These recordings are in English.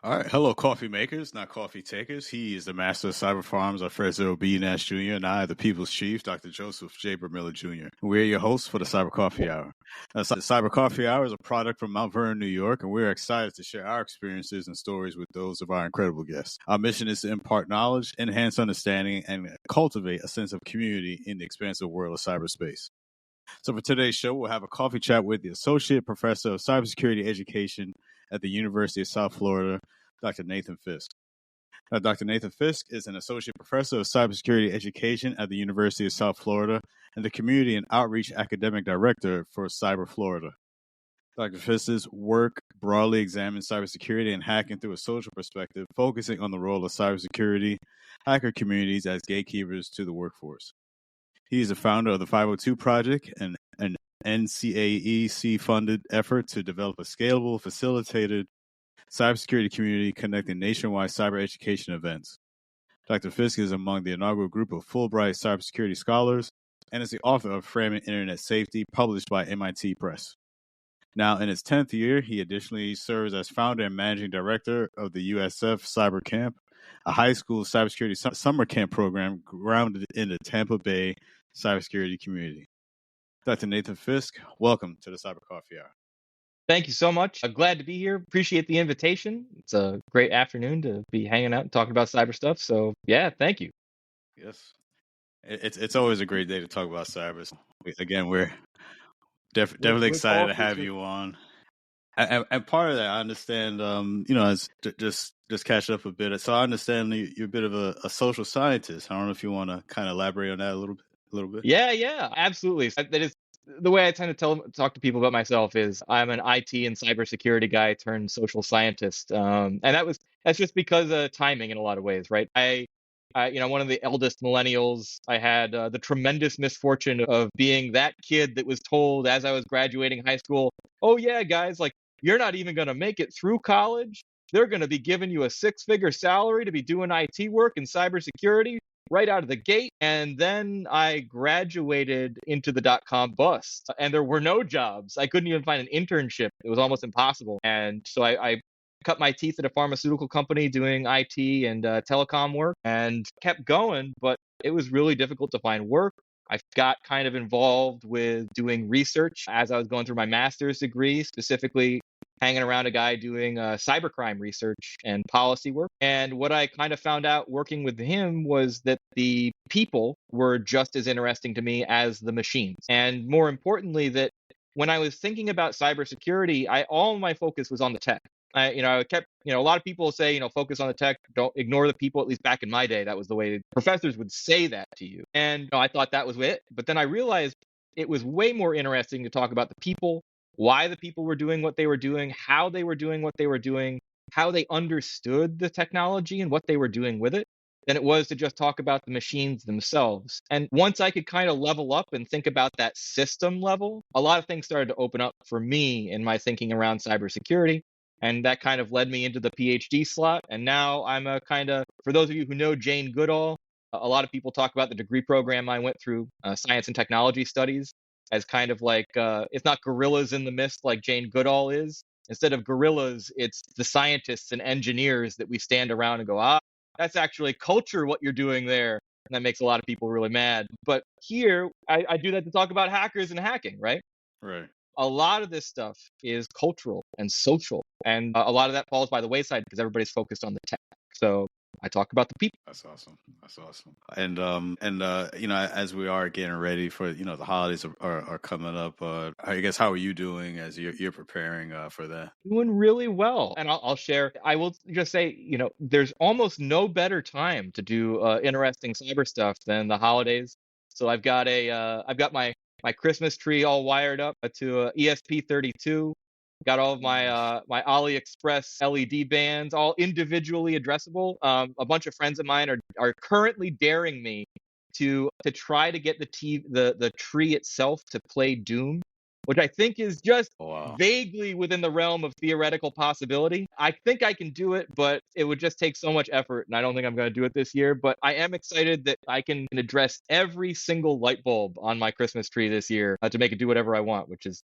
All right. Hello, coffee makers, not coffee takers. He is the master of cyber farms, Professor B. Nash Jr., and I, the people's chief, Dr. Joseph J. Miller Jr. We're your hosts for the Cyber Coffee Hour. The Cyber Coffee Hour is a product from Mount Vernon, New York, and we're excited to share our experiences and stories with those of our incredible guests. Our mission is to impart knowledge, enhance understanding, and cultivate a sense of community in the expansive world of cyberspace. So for today's show, we'll have a coffee chat with the Associate Professor of Cybersecurity Education at the University of South Florida, Dr. Nathan Fisk. Dr. Nathan Fisk is an Associate Professor of Cybersecurity Education at the University of South Florida and the Community and Outreach Academic Director for Cyber Florida. Dr. Fisk's work broadly examines cybersecurity and hacking through a social perspective, focusing on the role of cybersecurity hacker communities as gatekeepers to the workforce. He is the founder of the 502 Project, an NCAE-C-funded effort to develop a scalable, facilitated cybersecurity community connecting nationwide cyber education events. Dr. Fisk is among the inaugural group of Fulbright Cybersecurity Scholars and is the author of Framing Internet Safety, published by MIT Press. Now, in his 10th year, he additionally serves as founder and managing director of the USF CyberCamp, a high school cybersecurity summer camp program grounded in the Tampa Bay cybersecurity community. Dr. Nathan Fisk, welcome to the Cyber Coffee Hour. Thank you so much. I'm glad to be here. Appreciate the invitation. It's a great afternoon to be hanging out and talking about cyber stuff. So yeah, thank you. Yes. It's always a great day to talk about cyber. Again, we're definitely excited to have you on. And part of that, I understand, as just catch up a bit. So I understand you're a bit of a social scientist. I don't know if you want to kind of elaborate on that a little bit. Yeah, absolutely. That is the way I tend to talk to people about myself is I'm an IT and cybersecurity guy turned social scientist. And that's just because of timing in a lot of ways, right? One of the eldest millennials. I had the tremendous misfortune of being that kid that was told as I was graduating high school, oh yeah, guys, like you're not even going to make it through college. They're going to be giving you a 6-figure salary to be doing IT work and cybersecurity right out of the gate. And then I graduated into the dot-com bust and there were no jobs. I couldn't even find an internship. It was almost impossible. And so I cut my teeth at a pharmaceutical company doing IT and telecom work and kept going, but it was really difficult to find work. I got kind of involved with doing research as I was going through my master's degree, specifically hanging around a guy doing cybercrime research and policy work. And what I kind of found out working with him was that the people were just as interesting to me as the machines. And more importantly, that when I was thinking about cybersecurity, all my focus was on the tech. I kept, a lot of people say, focus on the tech, don't ignore the people. At least back in my day, that was the way professors would say that to you. And I thought that was it. But then I realized it was way more interesting to talk about the people, why the people were doing what they were doing, how they were doing what they were doing, how they understood the technology and what they were doing with it, than it was to just talk about the machines themselves. And once I could kind of level up and think about that system level, a lot of things started to open up for me in my thinking around cybersecurity. And that kind of led me into the PhD slot. And now I'm for those of you who know Jane Goodall, a lot of people talk about the degree program I went through, Science and Technology Studies, as kind of like, it's not gorillas in the mist like Jane Goodall is. Instead of gorillas, it's the scientists and engineers that we stand around and go, that's actually culture, what you're doing there. And that makes a lot of people really mad. But here, I do that to talk about hackers and hacking, right? Right. A lot of this stuff is cultural and social, and a lot of that falls by the wayside because everybody's focused on the tech. So I talk about the people. That's awesome. And as we are getting ready for the holidays are coming up. I guess how are you doing as you're preparing for that? Doing really well, and I'll share. I will just say, there's almost no better time to do interesting cyber stuff than the holidays. So I've got my Christmas tree all wired up to ESP32. Got all of my my AliExpress LED bands, all individually addressable. A bunch of friends of mine are currently daring me to try to get the tree itself to play Doom, which I think is just vaguely within the realm of theoretical possibility. I think I can do it, but it would just take so much effort, and I don't think I'm going to do it this year. But I am excited that I can address every single light bulb on my Christmas tree this year to make it do whatever I want, which is,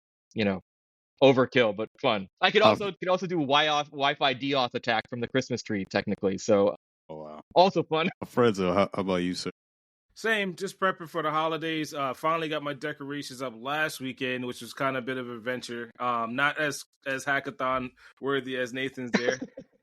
overkill, but fun. I could also do Wi-Fi DOS attack from the Christmas tree, technically. So Oh, wow. also fun. Fredzo, how about you, sir? Same, just prepping for the holidays. Finally got my decorations up last weekend, which was kind of a bit of an adventure. Not as hackathon worthy as Nathan's there,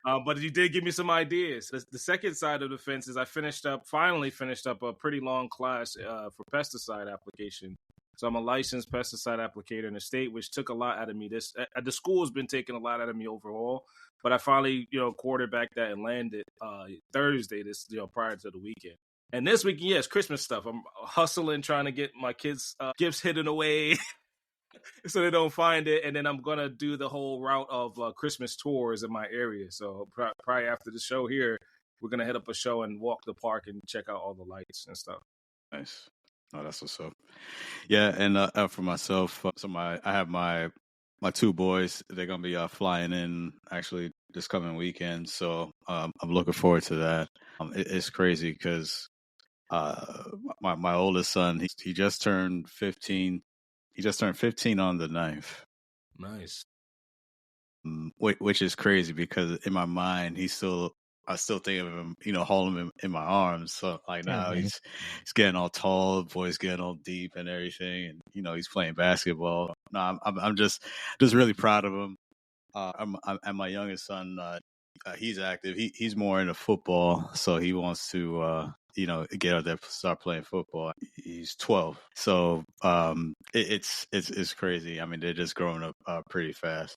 but you did give me some ideas. The second side of the fence is I finally finished up a pretty long class for pesticide application. So I'm a licensed pesticide applicator in the state, which took a lot out of me. The school has been taking a lot out of me overall, but I finally quarterbacked that and landed Thursday prior to the weekend. And this week, yes, Christmas stuff. I'm hustling, trying to get my kids' gifts hidden away so they don't find it. And then I'm going to do the whole route of Christmas tours in my area. So probably after the show here, we're going to hit up a show and walk the park and check out all the lights and stuff. Nice. Oh, that's what's up. Yeah, and for myself, I have my two boys. They're going to be flying in actually this coming weekend. So I'm looking forward to that. It's crazy because my oldest son, he just turned 15. He just turned 15 on the 9th. Nice. Which is crazy because in my mind, I still think of him, holding him in my arms. So like now he's getting all tall, the boy's getting all deep and everything, and he's playing basketball. No, I'm just really proud of him. And my youngest son, he's active. He's more into football, so he wants to get out there, start playing football. He's 12, so it's crazy. I mean, they're just growing up pretty fast.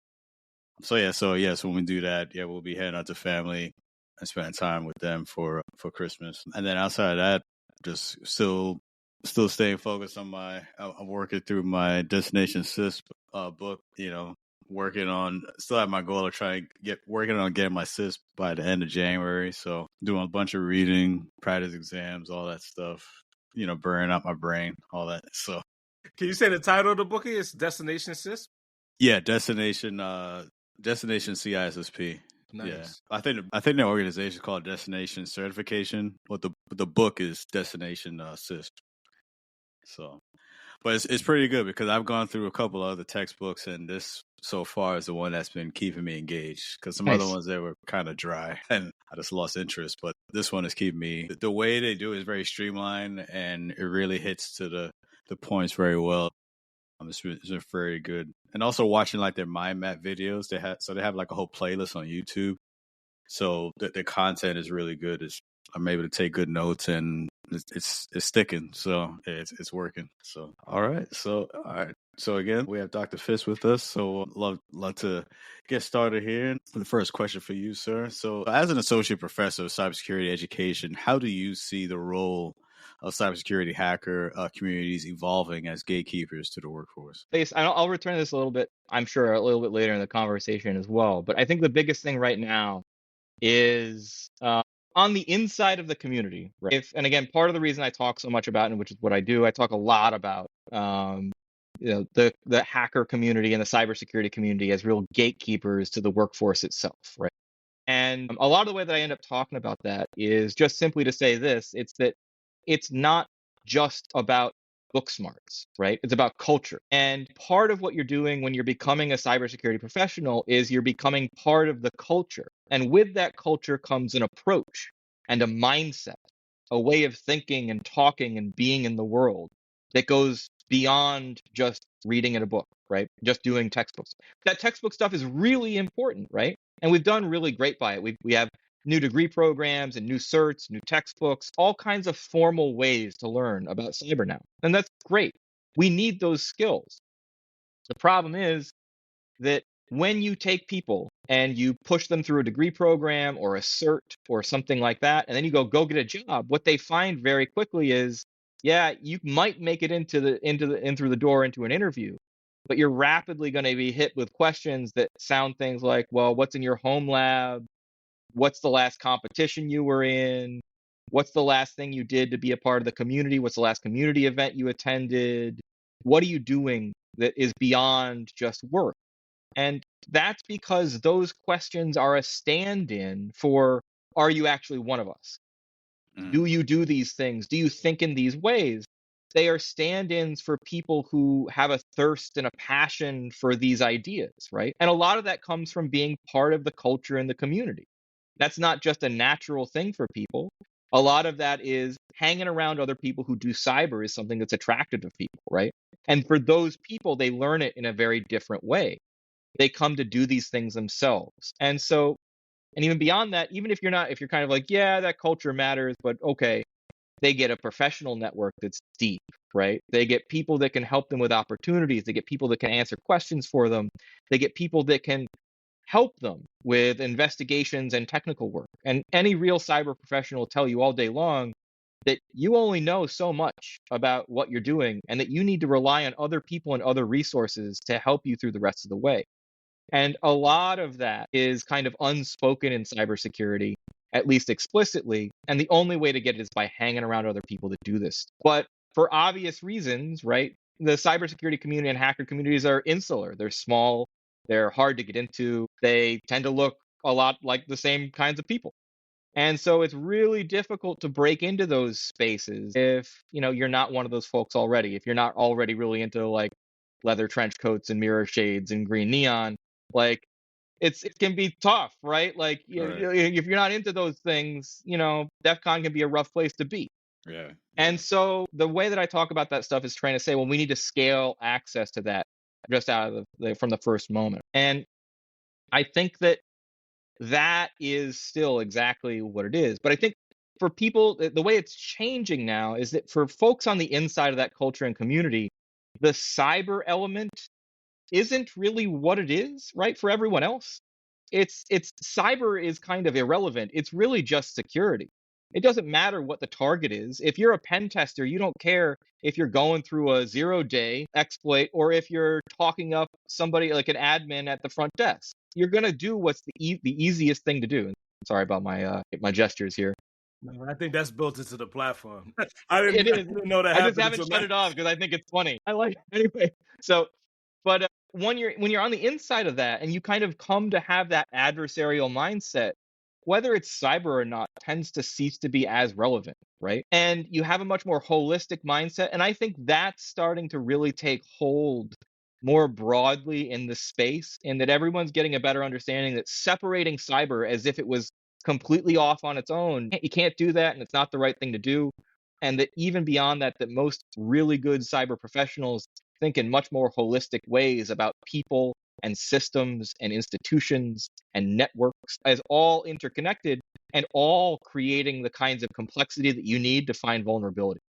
So when we do that, we'll be heading out to family and spending time with them for Christmas. And then outside of that, just still staying focused on I'm working through my Destination CISP book. Still have my goal of working on getting my CISP by the end of January. So doing a bunch of reading, practice exams, all that stuff, burning out my brain, all that. So can you say the title of the book is Destination CISP? Yeah, Destination CISSP. Nice. Yeah. I think the organization is called Destination Certification, but the book is Destination CISP. So, but it's pretty good because I've gone through a couple of other textbooks, and this so far is the one that's been keeping me engaged. Because some other ones that were kind of dry, and I just lost interest. But this one is keeping me. The way they do it is very streamlined, and it really hits to the points very well. It's very good. And also watching like their mind map videos. They have like a whole playlist on YouTube. So the content is really good. I'm able to take good notes, and it's sticking. So it's working. So all right. So again, we have Dr. Fisk with us. So love to get started here. The first question for you, sir. So as an associate professor of cybersecurity education, how do you see the role of cybersecurity hacker communities evolving as gatekeepers to the workforce? I'll return to this a little bit, I'm sure, a little bit later in the conversation as well. But I think the biggest thing right now is on the inside of the community. Right? And again, part of the reason I talk so much about, and which is what I do, I talk a lot about the hacker community and the cybersecurity community as real gatekeepers to the workforce itself. Right. And a lot of the way that I end up talking about that is just simply to say this: it's not just about book smarts, right? It's about culture. And part of what you're doing when you're becoming a cybersecurity professional is you're becoming part of the culture. And with that culture comes an approach and a mindset, a way of thinking and talking and being in the world that goes beyond just reading in a book, right? Just doing textbooks. That textbook stuff is really important, right? And we've done really great by it. We have new degree programs and new certs, new textbooks, all kinds of formal ways to learn about cyber now. And that's great. We need those skills. The problem is that when you take people and you push them through a degree program or a cert or something like that, and then you go get a job, what they find very quickly is, yeah, you might make it in through the door into an interview, but you're rapidly going to be hit with questions that sound things like, well, what's in your home lab? What's the last competition you were in? What's the last thing you did to be a part of the community? What's the last community event you attended? What are you doing that is beyond just work? And that's because those questions are a stand-in for, are you actually one of us? Do you do these things? Do you think in these ways? they are stand-ins for people who have a thirst and a passion for these ideas, right? And a lot of that comes from being part of the culture and the community. That's not just a natural thing for people. A lot of that is hanging around other people who do cyber is something that's attractive to people, right? And for those people, they learn it in a very different way. They come to do these things themselves. And so, and even beyond that, even if you're kind of like, yeah, that culture matters, but okay, they get a professional network that's deep, right? They get people that can help them with opportunities. They get people that can answer questions for them. They get people that can help them with investigations and technical work. And any real cyber professional will tell you all day long that you only know so much about what you're doing and that you need to rely on other people and other resources to help you through the rest of the way. And a lot of that is kind of unspoken in cybersecurity, at least explicitly. And the only way to get it is by hanging around other people that do this. But for obvious reasons, right? The cybersecurity community and hacker communities are insular. They're small. They're hard to get into. They tend to look a lot like the same kinds of people. And so it's really difficult to break into those spaces if, you're not one of those folks already. If you're not already really into like leather trench coats and mirror shades and green neon, like it can be tough, right? Like if you're not into those things, DEF CON can be a rough place to be. Yeah. And so the way that I talk about that stuff is trying to say, well, we need to scale access to that just out of from the first moment. And I think that is still exactly what it is. But I think for people, the way it's changing now is that for folks on the inside of that culture and community, the cyber element isn't really what it is, right? For everyone else, it's cyber is kind of irrelevant. It's really just security. It doesn't matter what the target is. If you're a pen tester, you don't care if you're going through a 0-day exploit or if you're talking up somebody like an admin at the front desk. You're going to do what's the easiest thing to do. Sorry about my gestures here. I think that's built into the platform. I didn't know that. I just haven't shut it off because I think it's funny. I like it anyway. So, but when you're on the inside of that and you kind of come to have that adversarial mindset, whether it's cyber or not tends to cease to be as relevant, right? And you have a much more holistic mindset. And I think that's starting to really take hold more broadly in the space, and that everyone's getting a better understanding that separating cyber as if it was completely off on its own, you can't do that, and it's not the right thing to do. And that even beyond that, that most really good cyber professionals think in much more holistic ways about people and systems and institutions and networks as all interconnected and all creating the kinds of complexity that you need to find vulnerability.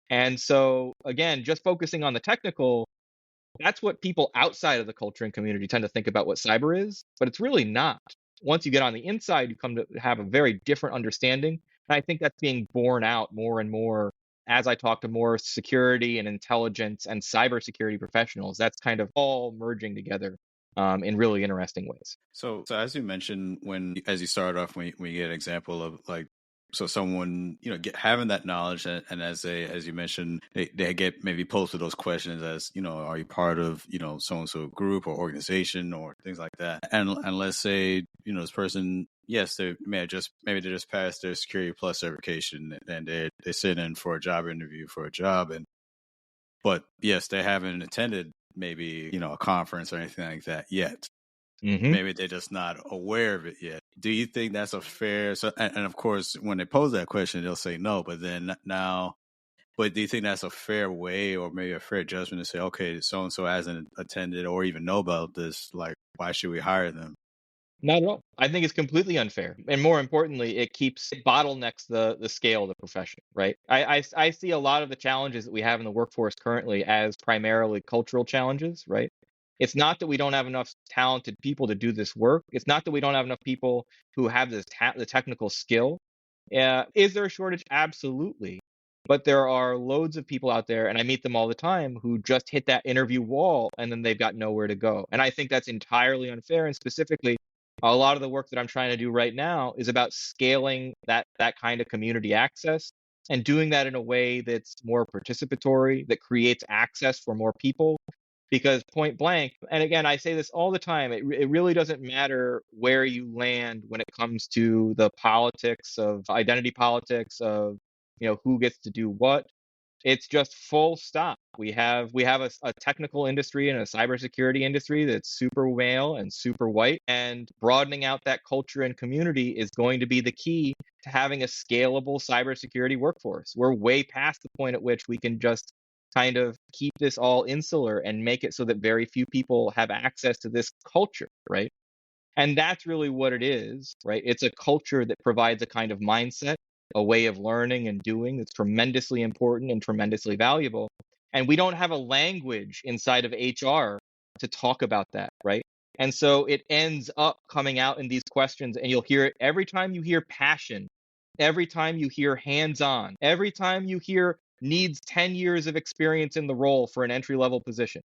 And so, again, just focusing on the technical, that's what people outside of the culture and community tend to think about what cyber is, but it's really not. Once you get on the inside, you come to have a very different understanding. And I think that's being borne out more and more as I talk to more security and intelligence and cybersecurity professionals. That's kind of all merging together in really interesting ways. So as you mentioned, as you started off, when you get an example of like, so someone, having that knowledge and as you mentioned, they get maybe posed those questions as, are you part of, so-and-so group or organization or things like that. And let's say, this person, yes, they maybe they just passed their Security Plus certification and they're sitting in for a job interview for a job. But yes, they haven't attended maybe, a conference or anything like that yet. Mm-hmm. Maybe they're just not aware of it yet. Do you think that's a fair? So, and of course, when they pose that question, they'll say no. But then but do you think that's a fair way, or maybe a fair judgment to say, okay, so and so hasn't attended or even know about this? Like, why should we hire them? Not at all. I think it's completely unfair, and more importantly, it bottlenecks the scale of the profession. Right? I see a lot of the challenges that we have in the workforce currently as primarily cultural challenges. Right? It's not that we don't have enough talented people to do this work. It's not that we don't have enough people who have the technical skill. Is there a shortage? Absolutely. But there are loads of people out there, and I meet them all the time, who just hit that interview wall and then they've got nowhere to go. And I think that's entirely unfair. And specifically, a lot of the work that I'm trying to do right now is about scaling that kind of community access and doing that in a way that's more participatory, that creates access for more people. Because point blank, and again, I say this all the time, it really doesn't matter where you land when it comes to the politics of identity politics of, who gets to do what. It's just full stop. We have a technical industry and a cybersecurity industry that's super male and super white, and broadening out that culture and community is going to be the key to having a scalable cybersecurity workforce. We're way past the point at which we can just kind of keep this all insular and make it so that very few people have access to this culture, right? And that's really what it is, right? It's a culture that provides a kind of mindset, a way of learning and doing that's tremendously important and tremendously valuable. And we don't have a language inside of HR to talk about that, right? And so it ends up coming out in these questions, and you'll hear it every time you hear passion, every time you hear hands-on, every time you hear needs 10 years of experience in the role for an entry-level position.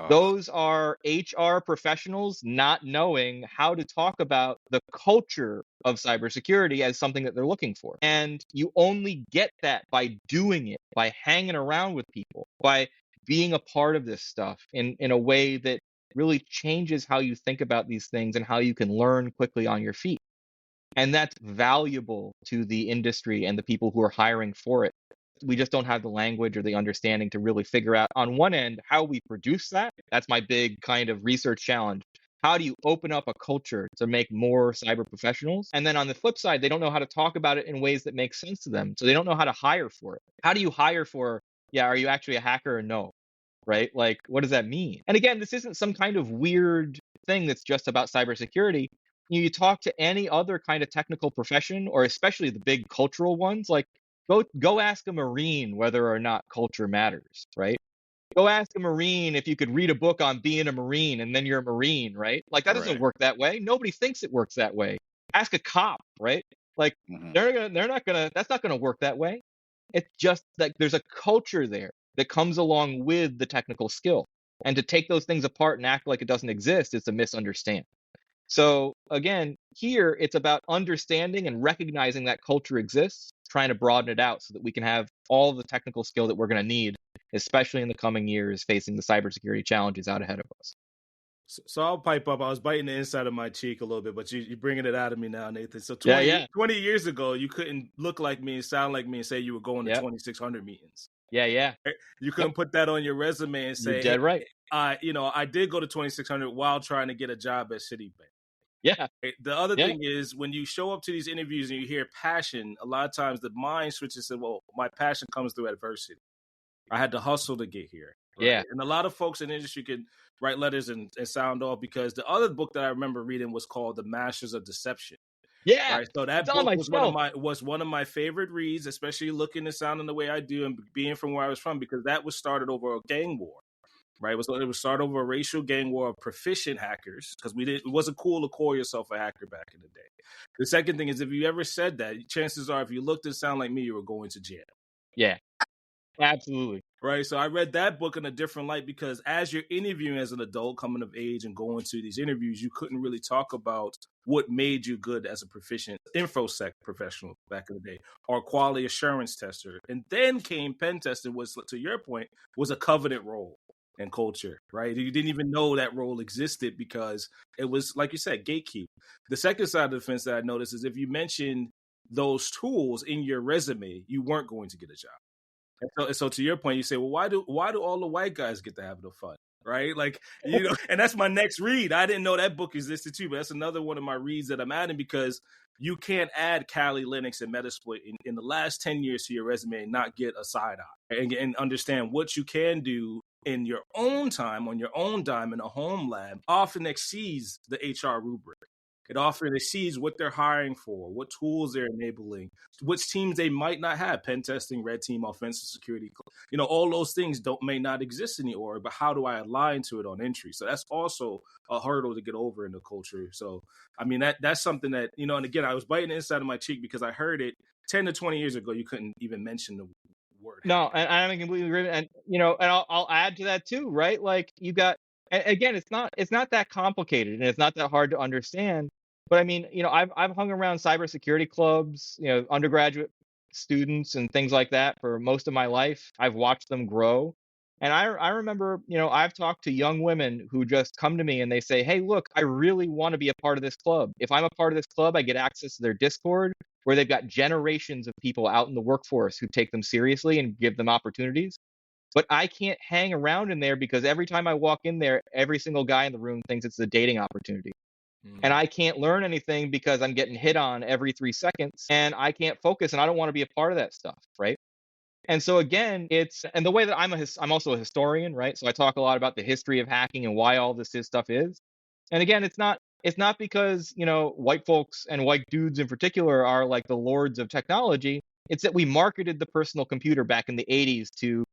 Those are HR professionals not knowing how to talk about the culture of cybersecurity as something that they're looking for. And you only get that by doing it, by hanging around with people, by being a part of this stuff in a way that really changes how you think about these things and how you can learn quickly on your feet. And that's valuable to the industry and the people who are hiring for it. We just don't have the language or the understanding to really figure out, on one end, how we produce that. That's my big kind of research challenge. How do you open up a culture to make more cyber professionals? And then on the flip side, they don't know how to talk about it in ways that make sense to them. So they don't know how to hire for it. How do you hire for, are you actually a hacker or no? Right? Like, what does that mean? And again, this isn't some kind of weird thing that's just about cybersecurity. You talk to any other kind of technical profession, or especially the big cultural ones, like go ask a Marine whether or not culture matters, right? Go ask a Marine if you could read a book on being a Marine and then you're a Marine, right? Like, that doesn't work that way. Nobody thinks it works that way. Ask a cop, right? Like, that's not gonna work that way. It's just like there's a culture there that comes along with the technical skill. And to take those things apart and act like it doesn't exist is a misunderstand. So again, here it's about understanding and recognizing that culture exists, trying to broaden it out so that we can have all the technical skill that we're going to need, especially in the coming years facing the cybersecurity challenges out ahead of us. So I'll pipe up. I was biting the inside of my cheek a little bit, but you're bringing it out of me now, Nathan. So 20 years ago, you couldn't look like me and sound like me and say you were going to 2600 meetings. Yeah. You couldn't put that on your resume and say, you're dead right. I did go to 2600 while trying to get a job at Citibank. Yeah. The other thing is, when you show up to these interviews and you hear passion, a lot of times the mind switches and says, well, my passion comes through adversity. I had to hustle to get here. Right? Yeah. And a lot of folks in the industry could write letters and sound off, because the other book that I remember reading was called The Masters of Deception. Yeah. Right? So that book was one of my favorite reads, especially looking and sounding the way I do and being from where I was from, because that was started over a gang war. Right, it was started over a racial gang war of proficient hackers, because it wasn't cool to call yourself a hacker back in the day. The second thing is, if you ever said that, chances are, if you looked and sound like me, you were going to jail. Yeah, absolutely. Right, so I read that book in a different light, because as you're interviewing as an adult, coming of age and going to these interviews, you couldn't really talk about what made you good as a proficient InfoSec professional back in the day, or quality assurance tester. And then came pen testing, was, to your point, was a covenant role and culture, right? You didn't even know that role existed, because it was, like you said, gatekeep. The second side of the fence that I noticed is, if you mentioned those tools in your resume, you weren't going to get a job. And so to your point, you say, well, why do all the white guys get to have the fun? Right? Like, and that's my next read. I didn't know that book existed too, but that's another one of my reads that I'm adding, because you can't add Kali, Linux, and Metasploit in the last 10 years to your resume and not get a side eye, and understand what you can do in your own time, on your own dime, in a home lab, often exceeds the HR rubric. It often exceeds what they're hiring for, what tools they're enabling, which teams they might not have. Pen testing, red team, offensive security. All those things may not exist in the org, but how do I align to it on entry? So that's also a hurdle to get over in the culture. So, I mean, that's something that, and again, I was biting the inside of my cheek, because I heard it 10 to 20 years ago. You couldn't even mention the word. No, and I completely agree. And, and I'll add to that too, right? Like, you got, and again, it's not that complicated, and it's not that hard to understand. But I mean, I've hung around cybersecurity clubs, undergraduate students and things like that for most of my life. I've watched them grow. And I remember, I've talked to young women who just come to me and they say, hey, look, I really want to be a part of this club. If I'm a part of this club, I get access to their Discord. where they've got generations of people out in the workforce who take them seriously and give them opportunities. But I can't hang around in there because every time I walk in there, every single guy in the room thinks it's a dating opportunity. And I can't learn anything because I'm getting hit on every 3 seconds, and I can't focus, and I don't want to be a part of that stuff, right? And so again, and the way that I'm also a historian, right? So I talk a lot about the history of hacking and why all this stuff is. And again, it's not because, white folks and white dudes in particular are like the lords of technology. It's that we marketed the personal computer back in the 80s to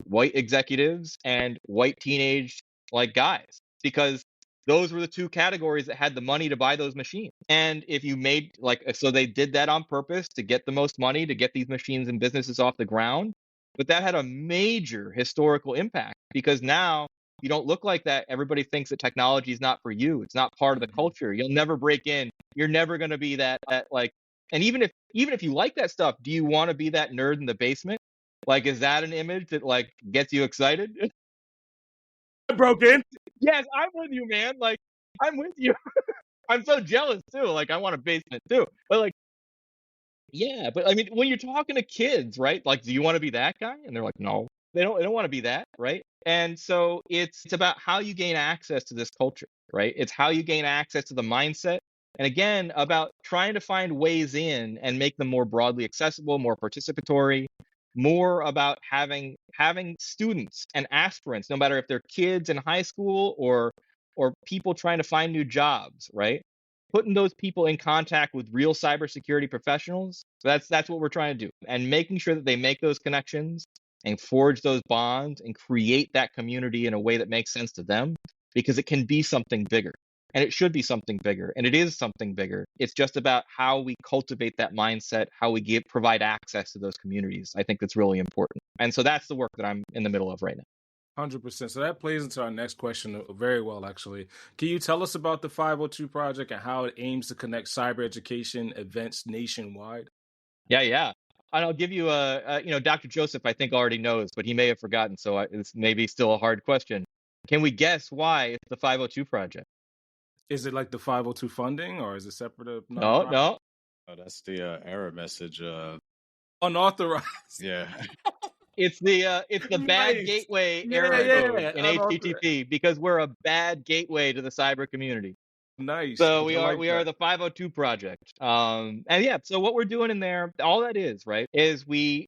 white executives and white teenage like guys, because those were the two categories that had the money to buy those machines. And if you made so they did that on purpose to get the most money to get these machines and businesses off the ground. But that had a major historical impact, because now you don't look like that. Everybody thinks that technology is not for you. It's not part of the culture. You'll never break in. You're never going to be that like, and even if you like that stuff, do you want to be that nerd in the basement? Like, is that an image that like gets you excited? I broke in. Yes, I'm with you, man. Like, I'm with you. I'm so jealous too. Like, I want a basement too. But like, yeah, but I mean, when you're talking to kids, right? Like, do you want to be that guy? And they're like, no, they don't want to be that, right? And so it's about how you gain access to this culture, right? It's how you gain access to the mindset. And again, about trying to find ways in and make them more broadly accessible, more participatory, more about having students and aspirants, no matter if they're kids in high school or people trying to find new jobs, right? Putting those people in contact with real cybersecurity professionals. So that's what we're trying to do, and making sure that they make those connections and forge those bonds and create that community in a way that makes sense to them, because it can be something bigger. And it should be something bigger, and it is something bigger. It's just about how we cultivate that mindset, how we provide access to those communities. I think that's really important. And so that's the work that I'm in the middle of right now. 100%. So that plays into our next question very well, actually. Can you tell us about the 502 project and how it aims to connect cyber education events nationwide? Yeah. And I'll give you Dr. Joseph, I think already knows, but he may have forgotten. So it's maybe still a hard question. Can we guess why it's the 502 project? Is it like the 502 funding, or is it separate? No. Oh, that's the error message. Unauthorized. Yeah. It's the bad Nice. gateway Yeah, error code in unauthorized. HTTP, because we're a bad gateway to the cyber community. Nice. So I like we are the 502 project. And yeah, so what we're doing in there, all that is, right, is we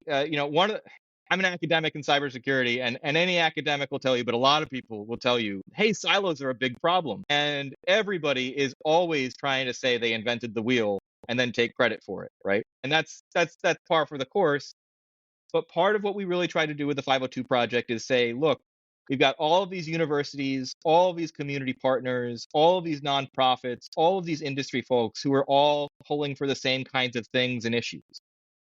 I'm an academic in cybersecurity, and any academic will tell you, but a lot of people will tell you, hey, silos are a big problem. And everybody is always trying to say they invented the wheel and then take credit for it, right? And that's par for the course. But part of what we really try to do with the 502 project is say, look, we've got all of these universities, all of these community partners, all of these nonprofits, all of these industry folks who are all pulling for the same kinds of things and issues.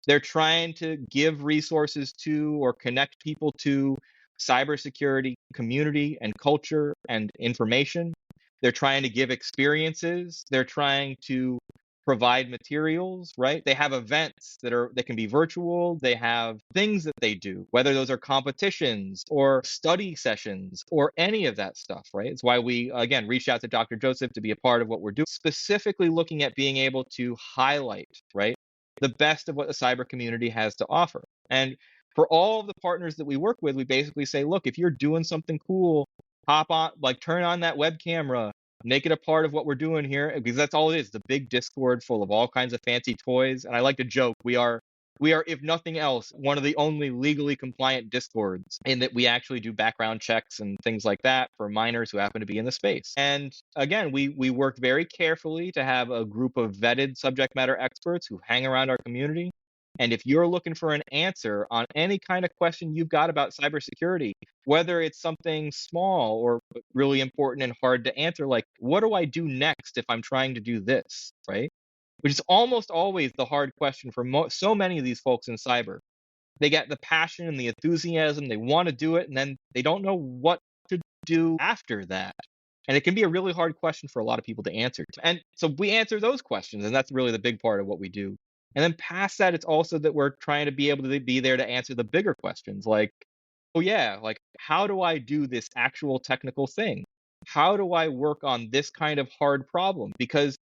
They're trying to give resources to or connect people to cybersecurity community and culture and information. They're trying to give experiences. They're trying to provide materials, right? They have events that can be virtual. They have things that they do, whether those are competitions or study sessions or any of that stuff, right? It's why we, again, reached out to Dr. Joseph to be a part of what we're doing, specifically looking at being able to highlight, right, the best of what the cyber community has to offer. And for all of the partners that we work with, we basically say, look, if you're doing something cool, hop on, like turn on that web camera, make it a part of what we're doing here, because that's all it is. The big Discord full of all kinds of fancy toys. And I like to joke, we are, if nothing else, one of the only legally compliant Discords, in that we actually do background checks and things like that for minors who happen to be in the space. And again, we work very carefully to have a group of vetted subject matter experts who hang around our community. And if you're looking for an answer on any kind of question you've got about cybersecurity, whether it's something small or really important and hard to answer, like, what do I do next if I'm trying to do this, right? Which is almost always the hard question for so many of these folks in cyber. They get the passion and the enthusiasm, they want to do it, and then they don't know what to do after that. And it can be a really hard question for a lot of people to answer. And so we answer those questions, and that's really the big part of what we do. And then past that, it's also that we're trying to be able to be there to answer the bigger questions, like, oh yeah, like, how do I do this actual technical thing? How do I work on this kind of hard problem? Because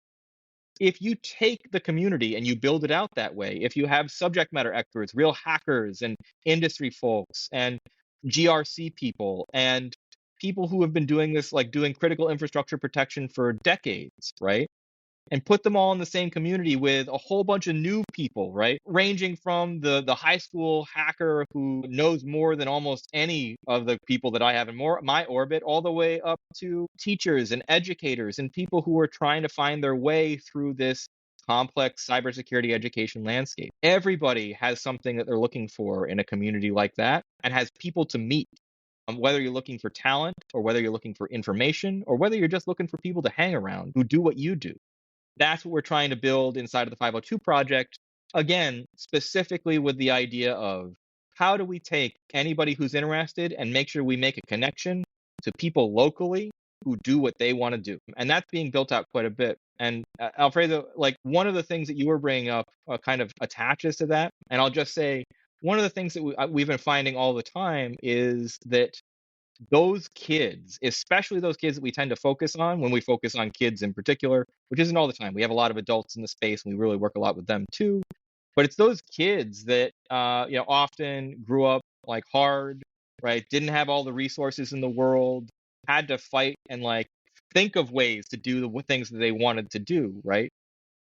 if you take the community and you build it out that way, if you have subject matter experts, real hackers and industry folks and GRC people and people who have been doing this, like doing critical infrastructure protection for decades, right? And put them all in the same community with a whole bunch of new people, right? Ranging from the high school hacker who knows more than almost any of the people that I have in my orbit, all the way up to teachers and educators and people who are trying to find their way through this complex cybersecurity education landscape. Everybody has something that they're looking for in a community like that and has people to meet. Whether you're looking for talent or whether you're looking for information or whether you're just looking for people to hang around who do what you do. That's what we're trying to build inside of the 502 project. Again, specifically with the idea of how do we take anybody who's interested and make sure we make a connection to people locally who do what they want to do. And that's being built out quite a bit. And Alfredo, like one of the things that you were bringing up kind of attaches to that. And I'll just say, one of the things that we've been finding all the time is that those kids, especially those kids that we tend to focus on when we focus on kids in particular, which isn't all the time. We have a lot of adults in the space and we really work a lot with them too. But it's those kids that often grew up like hard, right? Didn't have all the resources in the world, had to fight and like think of ways to do the things that they wanted to do, right?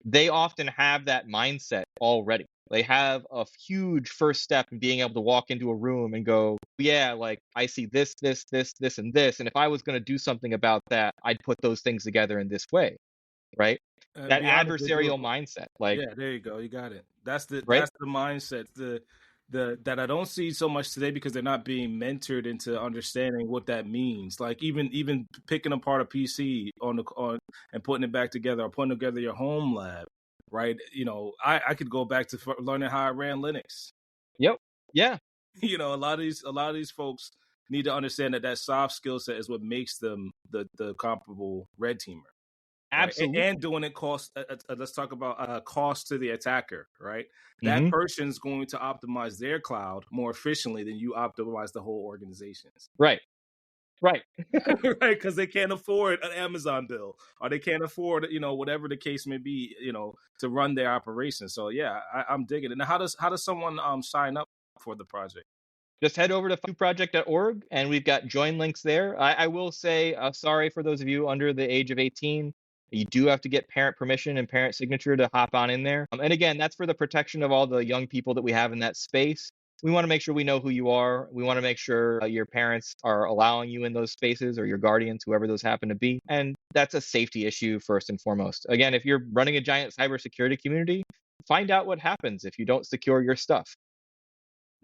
They often have that mindset already. They have a huge first step in being able to walk into a room and go, yeah, like I see this, this, this, this, and this. And if I was going to do something about that, I'd put those things together in this way, right? That Be honest, they do adversarial it. mindset, like, Yeah, there you go. You got it. That's the right? mindset. The that I don't see so much today because they're not being mentored into understanding what that means. Like even picking apart a PC on and putting it back together, or putting together your home lab, right? I could go back to learning how I ran Linux. Yep. Yeah. A lot of these folks need to understand that soft skill set is what makes them the comparable red teamer. Right? Absolutely. And doing it cost. Let's talk about cost to the attacker. Right, that Mhm. person's going to optimize their cloud more efficiently than you optimize the whole organization's. Right. Right, because they can't afford an Amazon bill, or they can't afford whatever the case may be, to run their operation. So yeah, I'm digging it. Now, how does someone sign up for the project? Just head over to 502project.org and we've got join links there. I will say, sorry for those of you under the age of 18. You do have to get parent permission and parent signature to hop on in there. And again, that's for the protection of all the young people that we have in that space. We want to make sure we know who you are. We want to make sure your parents are allowing you in those spaces, or your guardians, whoever those happen to be. And that's a safety issue first and foremost. Again, if you're running a giant cybersecurity community, find out what happens if you don't secure your stuff.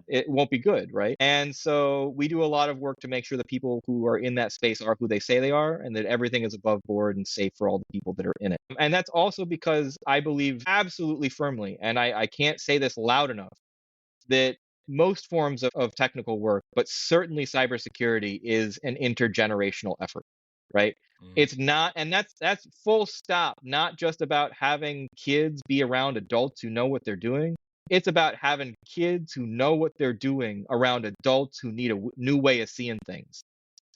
It won't be good, right? And so we do a lot of work to make sure the people who are in that space are who they say they are, and that everything is above board and safe for all the people that are in it. And that's also because I believe absolutely firmly, and I can't say this loud enough, that most forms of technical work, but certainly cybersecurity, is an intergenerational effort, right? It's not, and that's full stop, not just about having kids be around adults who know what they're doing. It's about having kids who know what they're doing around adults who need a new way of seeing things.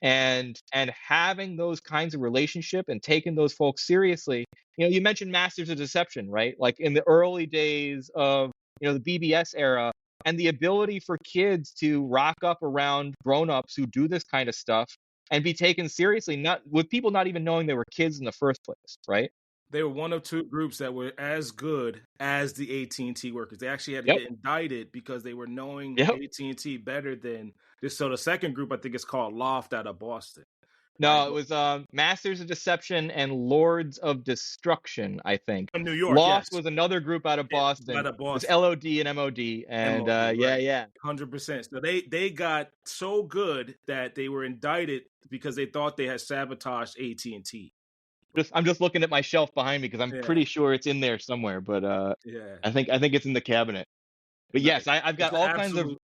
And having those kinds of relationship and taking those folks seriously. You mentioned Masters of Deception, right? Like in the early days of the BBS era, and the ability for kids to rock up around grown-ups who do this kind of stuff and be taken seriously, not with people not even knowing they were kids in the first place, right? They were one of two groups that were as good as the AT&T workers. They actually had to Yep. get indicted because they were knowing Yep. AT&T better than this. So the second group, I think, is called Loft out of Boston. No, right? it was Masters of Deception and Lords of Destruction, I think. From New York, Loft yes. was another group out of Boston. Out of It was Boston. LOD and MOD, and MOD, right. yeah. 100%. So they got so good that they were indicted because they thought they had sabotaged AT&T. I'm just looking at my shelf behind me because I'm Yeah. pretty sure it's in there somewhere, but Yeah. I think it's in the cabinet. But yes, I've got all kinds of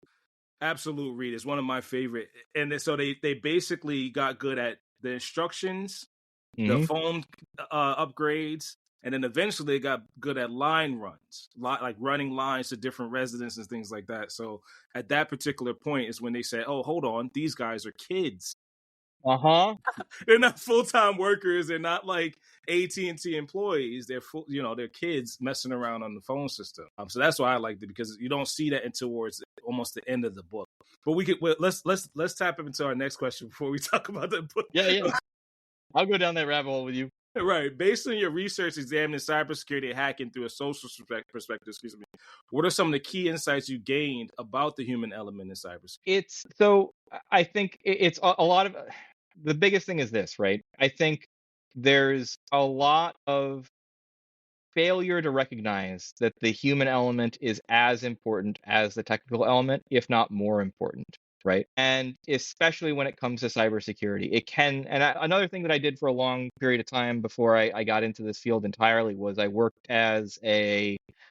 absolute read. It's one of my favorite. And so they basically got good at the instructions, the phone upgrades, and then eventually they got good at line runs, like running lines to different residents and things like that. So at that particular point is when they said, oh, hold on, these guys are kids. They're not full-time workers. They're not like AT&T employees. They're full, they're kids messing around on the phone system. So that's why I liked it, because you don't see that until towards almost the end of the book. But let's tap into our next question before we talk about the book. Yeah. I'll go down that rabbit hole with you. Right. Based on your research examining cybersecurity and hacking through a social perspective, what are some of the key insights you gained about the human element in cybersecurity? I think it's a lot of, the biggest thing is this, right? I think there's a lot of failure to recognize that the human element is as important as the technical element, if not more important. Right. And especially when it comes to cybersecurity, it can. And another thing that I did for a long period of time before I got into this field entirely was I worked in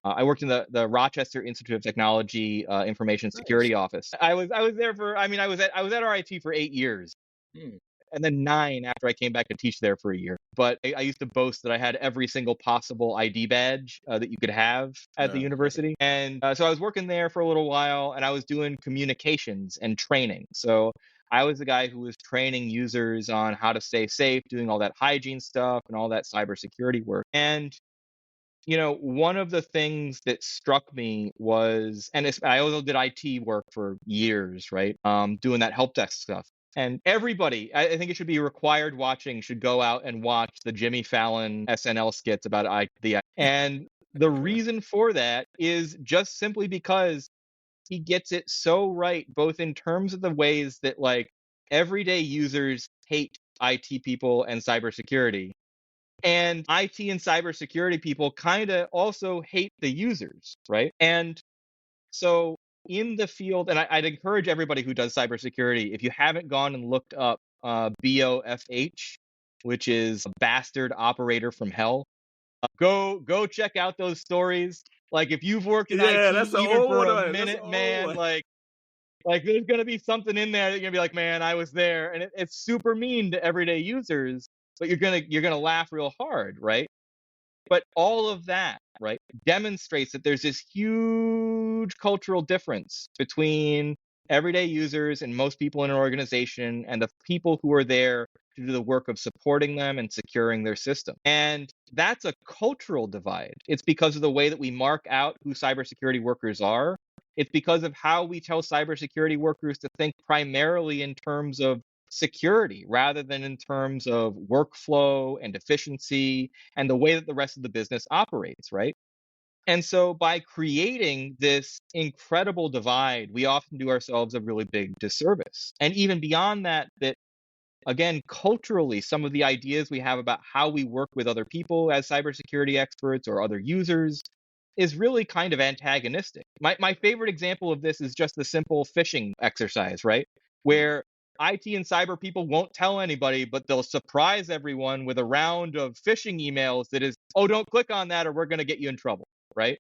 the Rochester Institute of Technology Information Security Office. I was there for, I was at RIT for 8 years. And then 9 after I came back to teach there for a year. But I used to boast that I had every single possible ID badge that you could have at the university. And so I was working there for a little while, and I was doing communications and training. So I was the guy who was training users on how to stay safe, doing all that hygiene stuff and all that cybersecurity work. And one of the things that struck me was, and I also did IT work for years, right? Doing that help desk stuff. And everybody, I think it should be required watching, should go out and watch the Jimmy Fallon SNL skits about the. And the reason for that is just simply because he gets it so right, both in terms of the ways that like everyday users hate IT people and cybersecurity, and IT and cybersecurity people kind of also hate the users, right? And so in the field, and I'd encourage everybody who does cybersecurity, if you haven't gone and looked up BOFH, which is a bastard operator from hell, go check out those stories. Like if you've worked in IT even for a minute, man, like there's gonna be something in there that you're gonna be like, man, I was there, and it's super mean to everyday users, but you're gonna laugh real hard, right? But all of that, right, demonstrates that there's this huge cultural difference between everyday users and most people in an organization and the people who are there to do the work of supporting them and securing their system. And that's a cultural divide. It's because of the way that we mark out who cybersecurity workers are. It's because of how we tell cybersecurity workers to think primarily in terms of security rather than in terms of workflow and efficiency and the way that the rest of the business operates, right? And so by creating this incredible divide, we often do ourselves a really big disservice. And even beyond that, again, culturally, some of the ideas we have about how we work with other people as cybersecurity experts or other users is really kind of antagonistic. My favorite example of this is just the simple phishing exercise, right? Where IT and cyber people won't tell anybody, but they'll surprise everyone with a round of phishing emails that is, oh, don't click on that or we're going to get you in trouble, right?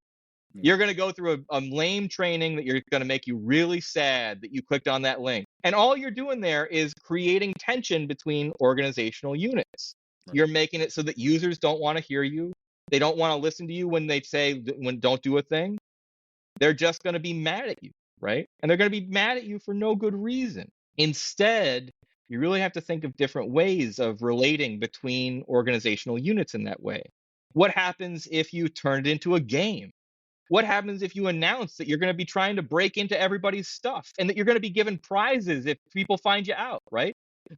You're going to go through a lame training that you're going to make you really sad that you clicked on that link. And all you're doing there is creating tension between organizational units. You're making it so that users don't want to hear you. They don't want to listen to you when they say, when don't do a thing. They're just going to be mad at you, right? And they're going to be mad at you for no good reason. Instead, you really have to think of different ways of relating between organizational units in that way. What happens if you turn it into a game? What happens if you announce that you're going to be trying to break into everybody's stuff and that you're going to be given prizes if people find you out, right?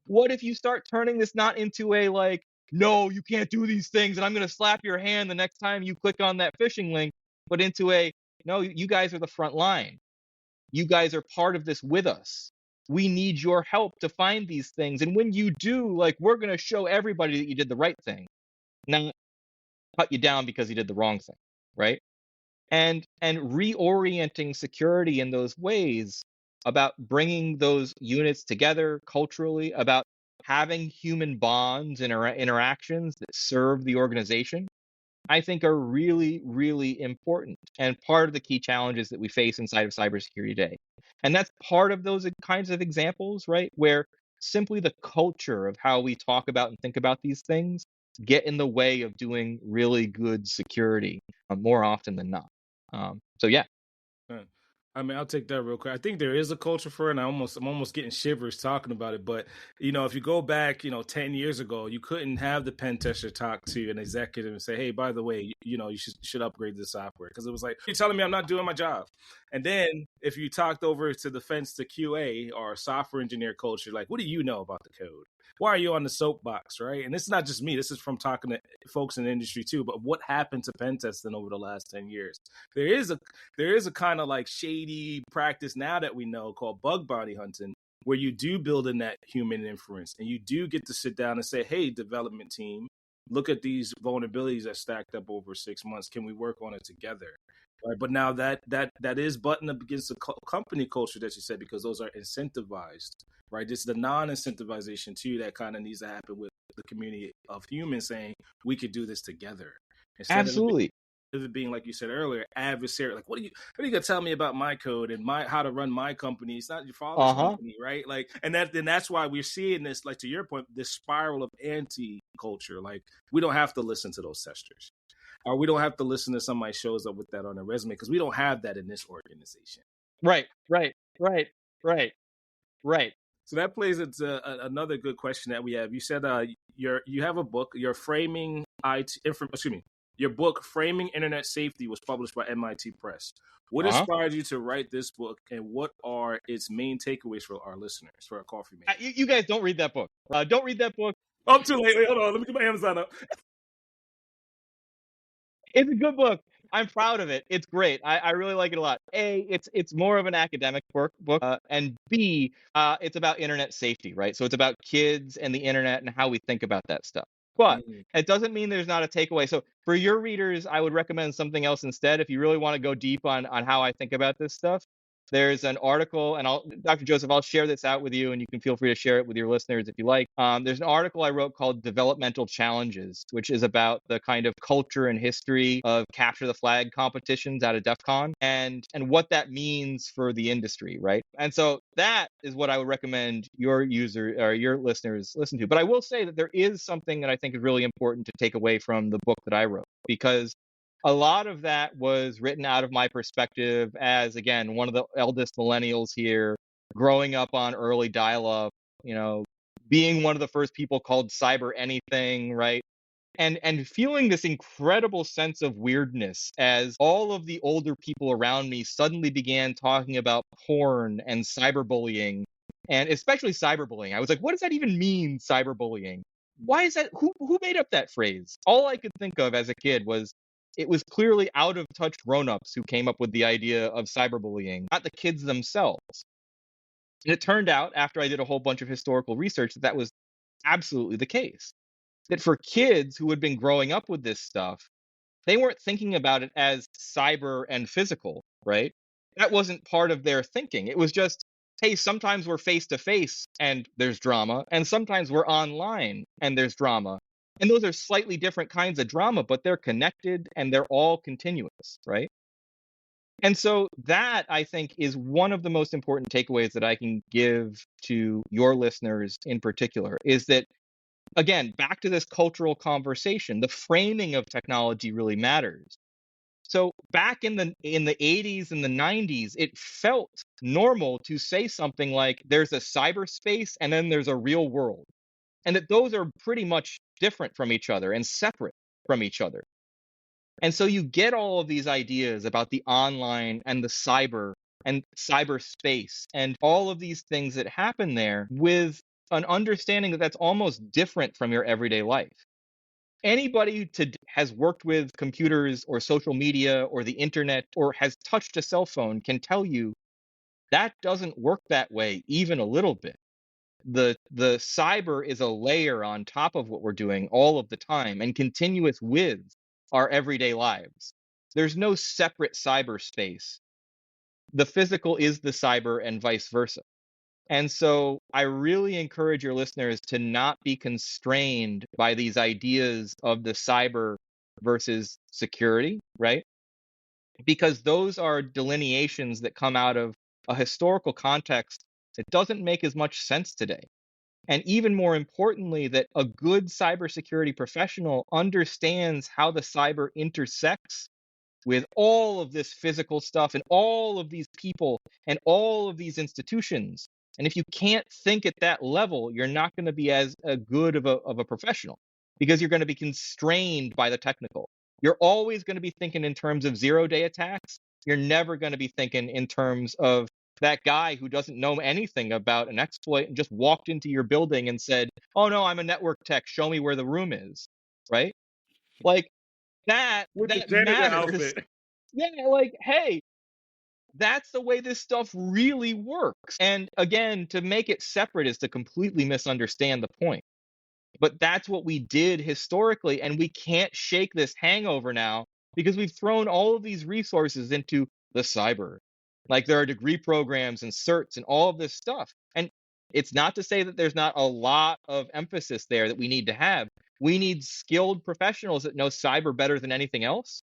What if you start turning this not into a like, no, you can't do these things and I'm going to slap your hand the next time you click on that phishing link, but into a, no, you guys are the front line. You guys are part of this with us. We need your help to find these things. And when you do, like, we're going to show everybody that you did the right thing, not cut you down because you did the wrong thing, right? And reorienting security in those ways about bringing those units together culturally, about having human bonds and interactions that serve the organization, I think are really, really important and part of the key challenges that we face inside of cybersecurity today. And that's part of those kinds of examples, right? Where simply the culture of how we talk about and think about these things get in the way of doing really good security more often than not. So yeah. I mean, I'll take that real quick. I think there is a culture for it, and I'm almost getting shivers talking about it. But if you go back, 10 years ago, you couldn't have the pen tester talk to an executive and say, "Hey, by the way, you should upgrade the software," because it was like, "You're telling me I'm not doing my job." And then if you talked over to the fence to QA or software engineer culture, like, "What do you know about the code? Why are you on the soapbox?" Right? And this is not just me. This is from talking to folks in the industry too. But what happened to pen testing over the last 10 years? There is a kind of like shady practice now that we know called bug bounty hunting, where you do build in that human inference and you do get to sit down and say, "Hey, development team, look at these vulnerabilities that stacked up over 6 months. Can we work on it together?" Right. But now that is buttoned up against the company culture that you said, because those are incentivized, right? It's the non-incentivization too that kind of needs to happen with the community of humans saying we could do this together instead Absolutely. of it being, like you said earlier, adversary. Like, what are you gonna tell me about my code and how to run my company? It's not your father's company, right? Like, and that's why we're seeing this, like to your point, this spiral of anti-culture. Like, we don't have to listen to those testers, or we don't have to listen to somebody shows up with that on their resume, because we don't have that in this organization. Right. So that plays into another good question that we have. You said you have a book. Your book, Framing Internet Safety, was published by MIT Press. What inspired you to write this book, and what are its main takeaways for our listeners, for our coffee makers? You guys don't read that book. Don't read that book. Oh, I'm too late. Wait, hold on. Let me get my Amazon up. It's a good book. I'm proud of it. It's great. I really like it a lot. A, it's more of an academic book, and B, it's about internet safety, right? So it's about kids and the internet and how we think about that stuff. But it doesn't mean there's not a takeaway. So for your readers, I would recommend something else instead. If you really want to go deep on how I think about this stuff, there's an article, and Dr. Joseph, I'll share this out with you, and you can feel free to share it with your listeners if you like. There's an article I wrote called Developmental Challenges, which is about the kind of culture and history of capture the flag competitions out of DEF CON and what that means for the industry, right? And so that is what I would recommend your user or your listeners listen to. But I will say that there is something that I think is really important to take away from the book that I wrote, because a lot of that was written out of my perspective as, again, one of the eldest millennials here, growing up on early dial-up, being one of the first people called cyber anything, right? And feeling this incredible sense of weirdness as all of the older people around me suddenly began talking about porn and cyberbullying, and especially cyberbullying. I was like, what does that even mean, cyberbullying? Why is that? Who made up that phrase? All I could think of as a kid was it was clearly out of touch grown-ups who came up with the idea of cyberbullying, not the kids themselves. And it turned out, after I did a whole bunch of historical research, that was absolutely the case. That for kids who had been growing up with this stuff, they weren't thinking about it as cyber and physical, right? That wasn't part of their thinking. It was just, hey, sometimes we're face to face and there's drama, and sometimes we're online and there's drama. And those are slightly different kinds of drama, but they're connected and they're all continuous, right? And so that, I think, is one of the most important takeaways that I can give to your listeners in particular, is that, again, back to this cultural conversation, the framing of technology really matters. So back in the 80s and the 90s, it felt normal to say something like there's a cyberspace and then there's a real world, and that those are pretty much different from each other and separate from each other. And so you get all of these ideas about the online and the cyber and cyberspace and all of these things that happen there with an understanding that that's almost different from your everyday life. Anybody who has worked with computers or social media or the internet or has touched a cell phone can tell you that doesn't work that way even a little bit. The cyber is a layer on top of what we're doing all of the time and continuous with our everyday lives. There's no separate cyberspace. The physical is the cyber and vice versa. And so I really encourage your listeners to not be constrained by these ideas of the cyber versus security, right? Because those are delineations that come out of a historical context that doesn't make as much sense today. And even more importantly, that a good cybersecurity professional understands how the cyber intersects with all of this physical stuff and all of these people and all of these institutions. And if you can't think at that level, you're not going to be as good of a professional, because you're going to be constrained by the technical. You're always going to be thinking in terms of zero-day attacks. You're never going to be thinking in terms of that guy who doesn't know anything about an exploit and just walked into your building and said, "Oh no, I'm a network tech, show me where the room is," right? Like that With the that janitor matters. outfit. Yeah, like, hey, that's the way this stuff really works. And again, to make it separate is to completely misunderstand the point. But that's what we did historically, and we can't shake this hangover now because we've thrown all of these resources into the cyber. Like, there are degree programs and certs and all of this stuff. And it's not to say that there's not a lot of emphasis there that we need to have. We need skilled professionals that know cyber better than anything else.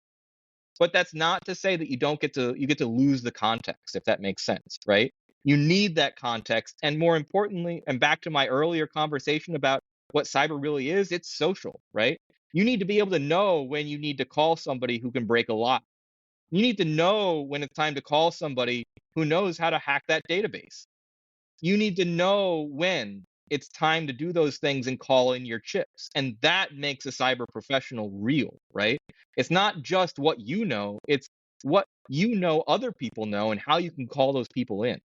But that's not to say that you get to lose the context, if that makes sense, right? You need that context. And more importantly, and back to my earlier conversation about what cyber really is, it's social, right? You need to be able to know when you need to call somebody who can break a lock. You need to know when it's time to call somebody who knows how to hack that database. You need to know when it's time to do those things and call in your chips. And that makes a cyber professional real, right? It's not just what you know, it's what you know other people know and how you can call those people in.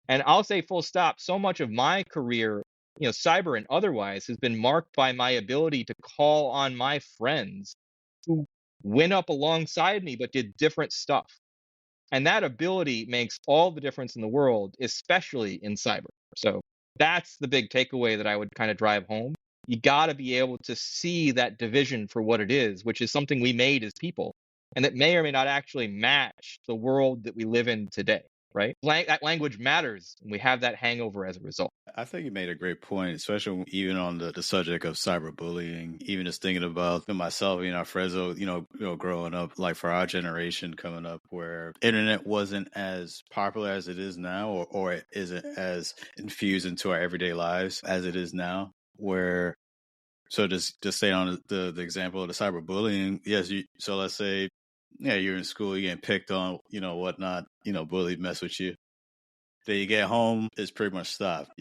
And I'll say full stop, so much of my career, cyber and otherwise, has been marked by my ability to call on my friends who went up alongside me but did different stuff. And that ability makes all the difference in the world, especially in cyber. So that's the big takeaway that I would kind of drive home. You got to be able to see that division for what it is, which is something we made as people, and that may or may not actually match the world that we live in today, right? That language matters, and we have that hangover as a result. I think you made a great point, especially even on the subject of cyberbullying. Even just thinking about myself, Fresno, growing up, like for our generation coming up, where internet wasn't as popular as it is now, or it isn't as infused into our everyday lives as it is now. Where, so just stay on the example of the cyberbullying. Yes, so let's say, you're in school, you're getting picked on, whatnot, bullied, mess with you. Then you get home, it's pretty much stopped.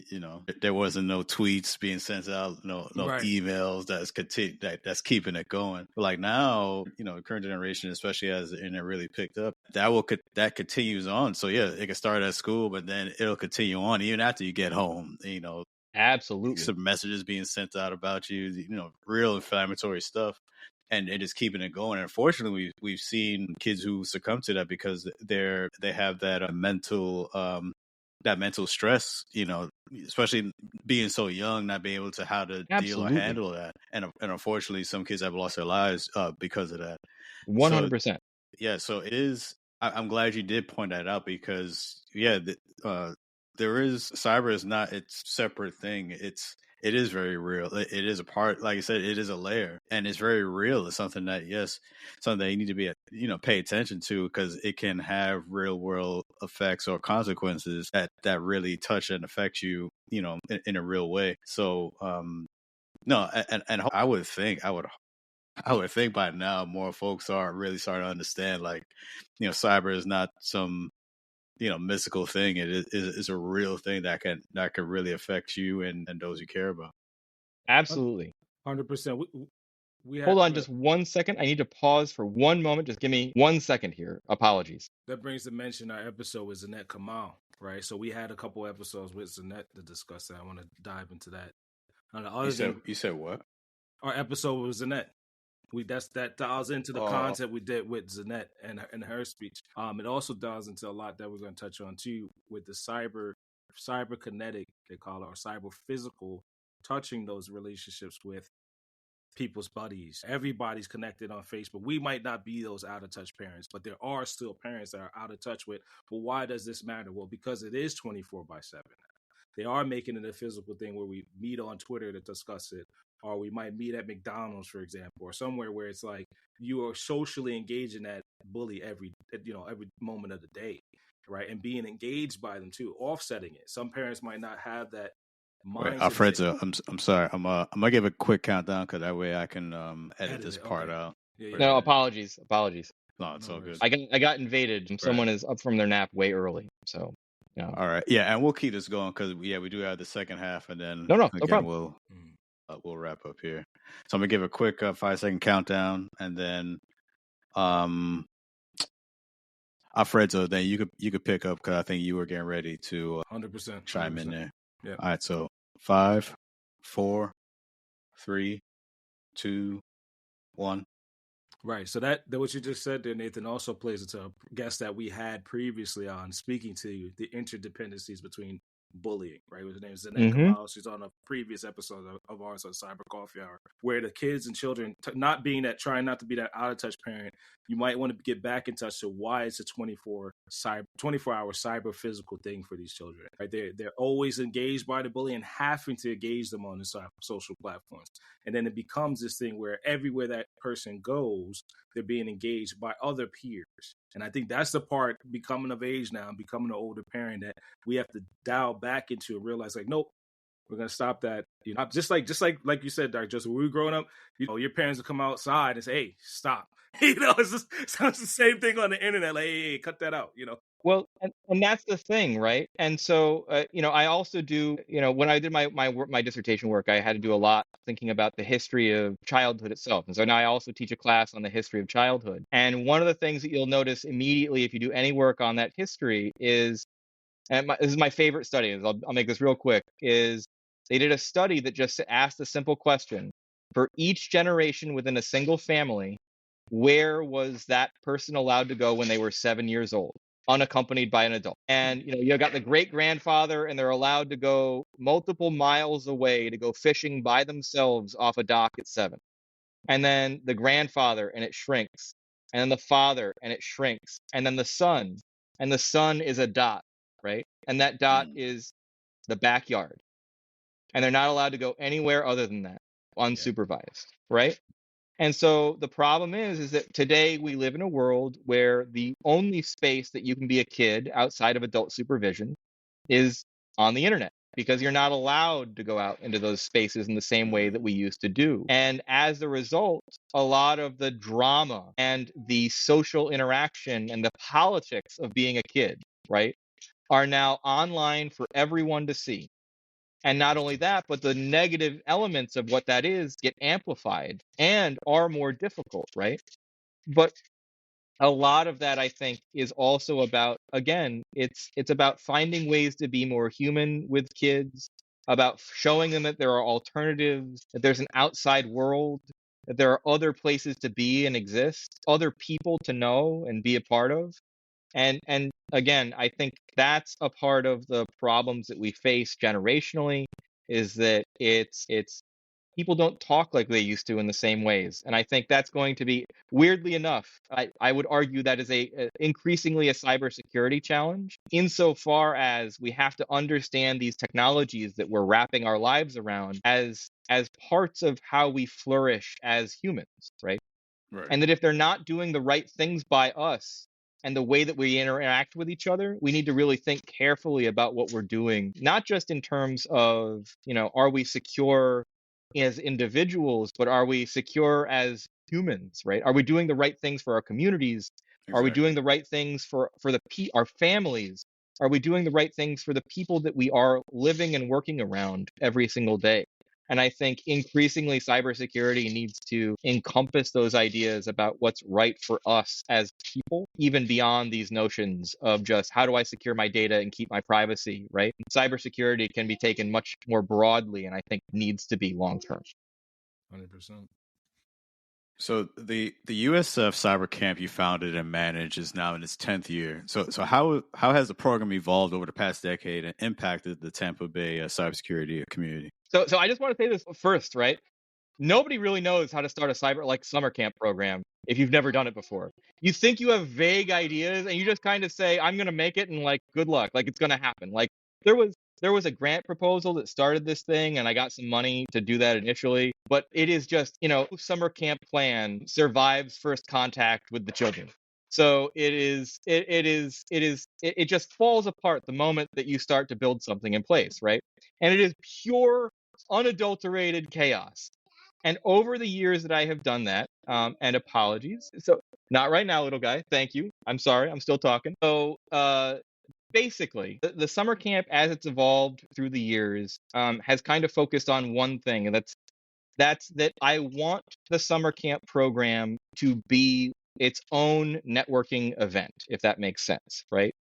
There wasn't no tweets being sent out, no Right. emails that's keeping it going. But like now, current generation, especially as the internet really picked up, that continues on. So yeah, it can start at school, but then it'll continue on even after you get home. Absolutely. Some messages being sent out about you, real inflammatory stuff. And just keeping it going. And unfortunately, we've seen kids who succumb to that because they have that mental stress, especially being so young, not being able to how to deal or handle that. And unfortunately, some kids have lost their lives because of that. 100%. So, yeah, so it is. I'm glad you did point that out because, there is, cyber is not its separate thing. It is very real. It is a part, like I said, it is a layer, and it's very real. It's something that you need to be, pay attention to because it can have real world effects or consequences that really touch and affect you, in a real way. So, no, and I would think by now more folks are really starting to understand, like, cyber is not some mystical thing. It is a real thing that can really affect you and those you care about. Absolutely. 100%. Hold on just 1 second. I need to pause for one moment. Just give me 1 second here. Apologies. That brings to mention our episode with Zanette Kamal, right? So we had a couple episodes with Zanette to discuss that. I want to dive into that. You said what? Our episode with Zanette. That dials into the content we did with Zanette and her speech. It also dials into a lot that we're going to touch on too with the cyber kinetic, they call it, or cyber physical, touching those relationships with people's buddies. Everybody's connected on Facebook. We might not be those out of touch parents, but there are still parents that are out of touch with. But why does this matter? Well, because it is 24/7. They are making it a physical thing where we meet on Twitter to discuss it, or we might meet at McDonald's, for example, or somewhere where it's like you are socially engaging that bully every moment of the day, right? And being engaged by them too, offsetting it. Some parents might not have that mindset. Alfredo, I'm sorry. I'm gonna give a quick countdown because that way I can edit this part out. No, apologies. No, it's all good. I got invaded, and someone is up from their nap way early. So, yeah. All right, yeah, and we'll keep this going because we do have the second half, and then No again problem. we'll wrap up here. So I'm gonna give a quick 5-second countdown, and then Alfredo, then you could pick up because I think you were getting ready to 100% chime in there. Yeah. All right, so 5, 4, 3, 2, 1. Right. So that what you just said there, Nathan, also plays into a guest that we had previously on, speaking to the interdependencies between bullying, right? Her name is Zanette Kamal. She's on a previous episode of ours on Cyber Coffee Hour, where the kids and children trying not to be that out of touch parent, you might want to get back in touch to why it's a 24-hour cyber physical thing for these children, right? They're always engaged by the bully and having to engage them on the social platforms. And then it becomes this thing where everywhere that person goes, they're being engaged by other peers. And I think that's the part, becoming of age now, becoming an older parent, that we have to dial back into and realize, like, nope, we're gonna stop that. You know, just like you said, Dr. Joseph, when we were growing up, you know, your parents would come outside and say, "Hey, stop." You know, it's the same thing on the internet. Like, hey, cut that out. You know. Well, and that's the thing, right? And so, you know, I also do, you know, when I did my dissertation work, I had to do a lot thinking about the history of childhood itself. And so now I also teach a class on the history of childhood. And one of the things that you'll notice immediately if you do any work on that history is, and this is my favorite study, I'll make this real quick, is they did a study that just asked a simple question. For each generation within a single family, where was that person allowed to go when they were 7 years old, unaccompanied by an adult? And, you know, you got the great grandfather, and they're allowed to go multiple miles away to go fishing by themselves off a dock at 7. And then the grandfather, and it shrinks. And then the father, and it shrinks. And then the son, and the son is a dot, right? And that dot is the backyard. And they're not allowed to go anywhere other than that, unsupervised, right? And so the problem is that today we live in a world where the only space that you can be a kid outside of adult supervision is on the internet, because you're not allowed to go out into those spaces in the same way that we used to do. And as a result, a lot of the drama and the social interaction and the politics of being a kid, right, are now online for everyone to see. And not only that, but the negative elements of what that is get amplified and are more difficult, right? But a lot of that, I think, is also about, again, it's about finding ways to be more human with kids, about showing them that there are alternatives, that there's an outside world, that there are other places to be and exist, other people to know and be a part of. And again, I think that's a part of the problems that we face generationally, is that it's people don't talk like they used to in the same ways. And I think that's going to be, weirdly enough, I would argue that is increasingly a cybersecurity challenge, insofar as we have to understand these technologies that we're wrapping our lives around as parts of how we flourish as humans, right? And that if they're not doing the right things by us, and the way that we interact with each other, we need to really think carefully about what we're doing, not just in terms of, you know, are we secure as individuals, but are we secure as humans, right? Are we doing the right things for our communities? Exactly. Are we doing the right things for our families? Are we doing the right things for the people that we are living and working around every single day? And I think increasingly cybersecurity needs to encompass those ideas about what's right for us as people, even beyond these notions of just how do I secure my data and keep my privacy, right? Cybersecurity can be taken much more broadly, and I think needs to be long-term. 100%. So the USF CyberCamp you founded and managed is now in its 10th year. So how has the program evolved over the past decade and impacted the Tampa Bay cybersecurity community? So I just want to say this first, right? Nobody really knows how to start a summer camp program if you've never done it before. You think you have vague ideas and you just kind of say, I'm going to make it, and like, good luck. Like, it's going to happen. Like, there was a grant proposal that started this thing, and I got some money to do that initially, but it is just, you know, summer camp plan survives first contact with the children. So it just falls apart the moment that you start to build something in place, right? And it is pure, unadulterated chaos. And over the years that I have done that, and apologies. So not right now, little guy. Thank you. I'm sorry. I'm still talking. So basically, the summer camp, as it's evolved through the years, has kind of focused on one thing, and that's that I want the summer camp program to be its own networking event, if that makes sense, right?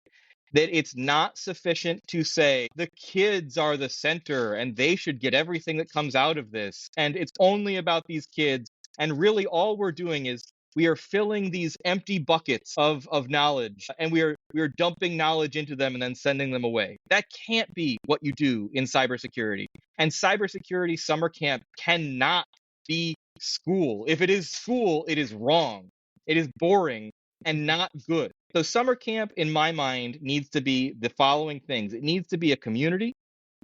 That it's not sufficient to say the kids are the center and they should get everything that comes out of this, and it's only about these kids, and really all we're doing is we are filling these empty buckets of knowledge, and we are dumping knowledge into them and then sending them away. That can't be what you do in cybersecurity. And cybersecurity summer camp cannot be school. If it is school, it is wrong. It is boring and not good. So summer camp, in my mind, needs to be the following things. It needs to be a community,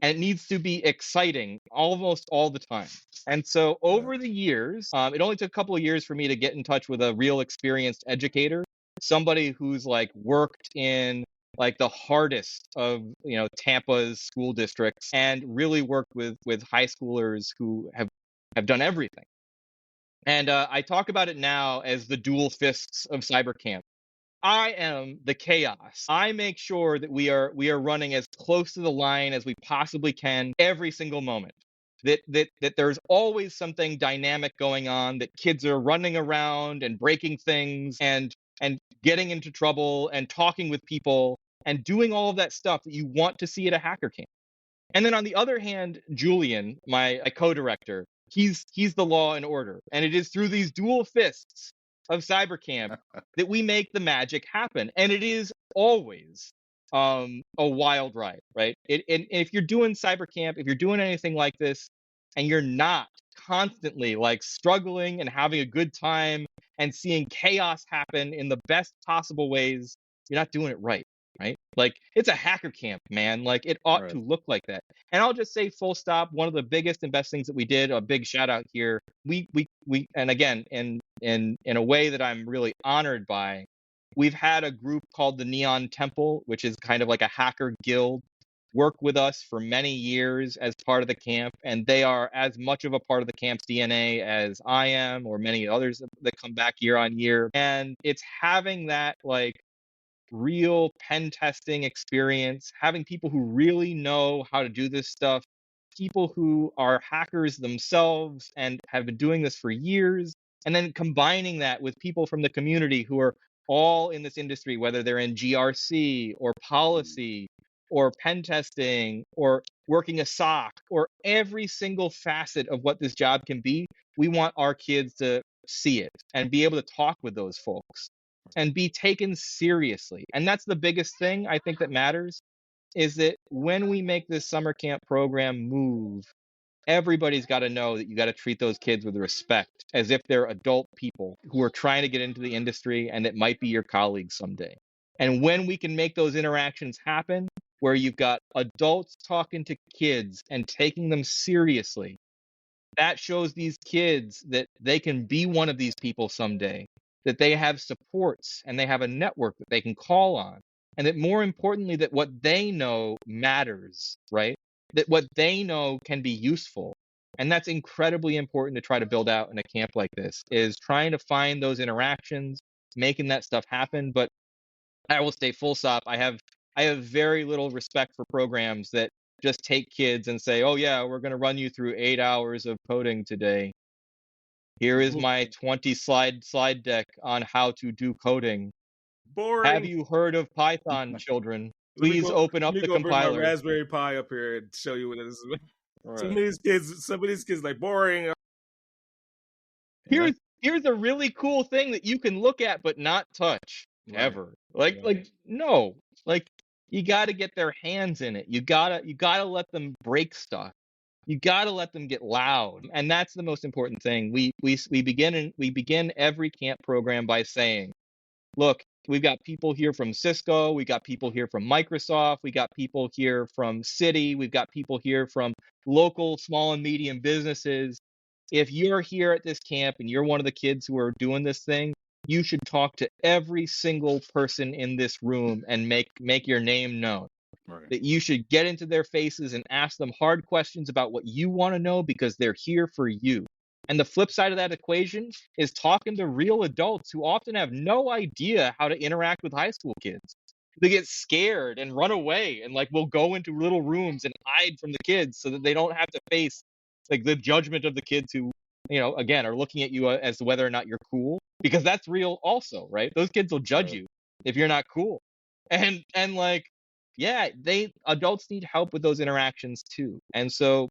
and it needs to be exciting almost all the time. And so over the years, it only took a couple of years for me to get in touch with a real experienced educator, somebody who's like worked in like the hardest of, you know, Tampa's school districts and really worked with high schoolers who have done everything. And I talk about it now as the dual fists of CyberCamp. I am the chaos. I make sure that we are running as close to the line as we possibly can every single moment. That there's always something dynamic going on, that kids are running around and breaking things and getting into trouble and talking with people and doing all of that stuff that you want to see at a hacker camp. And then on the other hand, Julian, my co-director, he's the law and order. And it is through these dual fists of CyberCamp that we make the magic happen. And it is always a wild ride, right? And if you're doing CyberCamp, if you're doing anything like this, and you're not constantly like struggling and having a good time and seeing chaos happen in the best possible ways, you're not doing it right. Right? Like, it's a hacker camp, man. Like, it ought to look like that. And I'll just say full stop, one of the biggest and best things that we did, a big shout out here. We and again, in a way that I'm really honored by, we've had a group called the Neon Temple, which is kind of like a hacker guild, work with us for many years as part of the camp, and they are as much of a part of the camp's DNA as I am, or many others that come back year on year. And it's having that like real pen testing experience, having people who really know how to do this stuff, people who are hackers themselves and have been doing this for years, and then combining that with people from the community who are all in this industry, whether they're in GRC or policy or pen testing or working a SOC or every single facet of what this job can be. We want our kids to see it and be able to talk with those folks and be taken seriously. And that's the biggest thing I think that matters, is that when we make this summer camp program move, everybody's got to know that you got to treat those kids with respect, as if they're adult people who are trying to get into the industry and that might be your colleagues someday. And when we can make those interactions happen, where you've got adults talking to kids and taking them seriously, that shows these kids that they can be one of these people someday, that they have supports and they have a network that they can call on, and that more importantly, that what they know matters, right? That what they know can be useful. And that's incredibly important to try to build out in a camp like this, is trying to find those interactions, making that stuff happen. But I will stay full stop. I have very little respect for programs that just take kids and say, oh yeah, we're going to run you through 8 hours of coding today. Here is my 20 slide deck on how to do coding. Boring. Have you heard of Python, children? Please open up the compiler. Bring my Raspberry Pi up here and show you what it is. Right. Some of these kids like boring. Here's a really cool thing that you can look at but not touch ever. No. Like, you got to get their hands in it. You got to let them break stuff. You got to let them get loud. And that's the most important thing. We begin every camp program by saying, look, we've got people here from Cisco, we got people here from Microsoft, we got people here from Citi, we've got people here from local small and medium businesses. If you're here at this camp and you're one of the kids who are doing this thing, you should talk to every single person in this room and make your name known. Right. That you should get into their faces and ask them hard questions about what you want to know, because they're here for you. And the flip side of that equation is talking to real adults who often have no idea how to interact with high school kids. They get scared and run away and like will go into little rooms and hide from the kids so that they don't have to face like the judgment of the kids who, again, are looking at you as to whether or not you're cool, because that's real also, right? Those kids will judge you if you're not cool. And like, yeah, adults need help with those interactions too. And so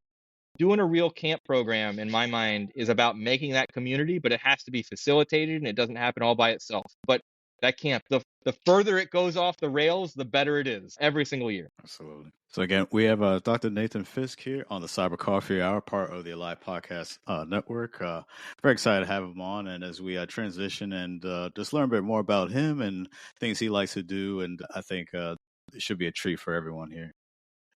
doing a real camp program, in my mind, is about making that community, but it has to be facilitated and it doesn't happen all by itself. But that camp, the further it goes off the rails, the better it is every single year. Absolutely. So again, we have Dr. Nathan Fisk here on the Cyber Coffee Hour, part of the Alive Podcast Network. Very excited to have him on, and as we transition and just learn a bit more about him and things he likes to do, and I think it should be a treat for everyone here.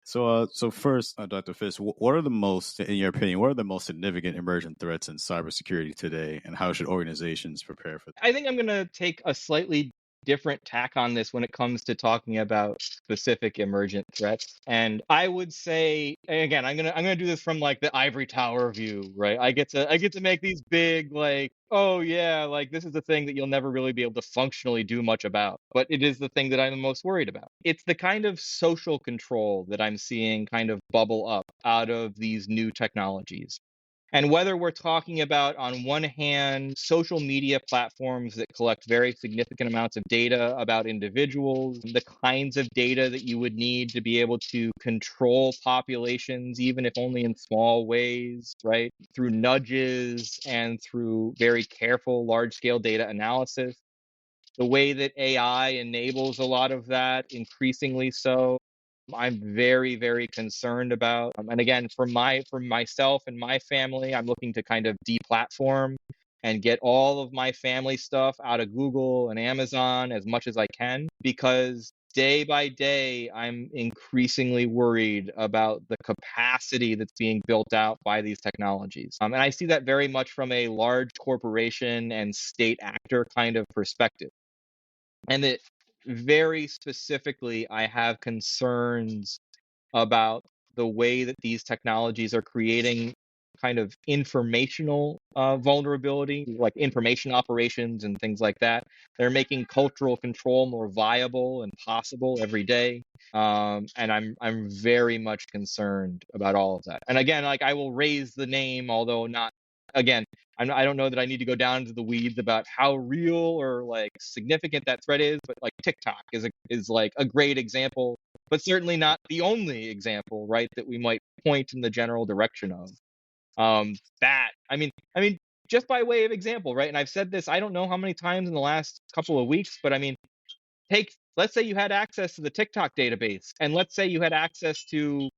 So first, Dr. Fisk, what are the most, in your opinion, what are the most significant emergent threats in cybersecurity today, and how should organizations prepare for them? I think I'm going to take a slightly different tack on this when it comes to talking about specific emergent threats. And I would say, again, I'm gonna do this from like the ivory tower view, right? I get to make these big, like, oh yeah, like this is the thing that you'll never really be able to functionally do much about, but it is the thing that I'm the most worried about. It's the kind of social control that I'm seeing kind of bubble up out of these new technologies. And whether we're talking about, on one hand, social media platforms that collect very significant amounts of data about individuals, the kinds of data that you would need to be able to control populations, even if only in small ways, right? Through nudges and through very careful large-scale data analysis. The way that AI enables a lot of that, increasingly so, I'm very, very concerned about. And again, for myself and my family, I'm looking to kind of deplatform and get all of my family stuff out of Google and Amazon as much as I can, because day by day, I'm increasingly worried about the capacity that's being built out by these technologies. And I see that very much from a large corporation and state actor kind of perspective. And that very specifically, I have concerns about the way that these technologies are creating kind of informational vulnerability, like information operations and things like that. They're making cultural control more viable and possible every day. And I'm very much concerned about all of that. And again, like, I will raise the name, although not, again, I don't know that I need to go down into the weeds about how real or like significant that threat is, but like TikTok is like a great example, but certainly not the only example, right, that we might point in the general direction of. I mean, just by way of example, right? And I've said this, I don't know how many times in the last couple of weeks, but I mean, let's say you had access to the TikTok database, and let's say you had access to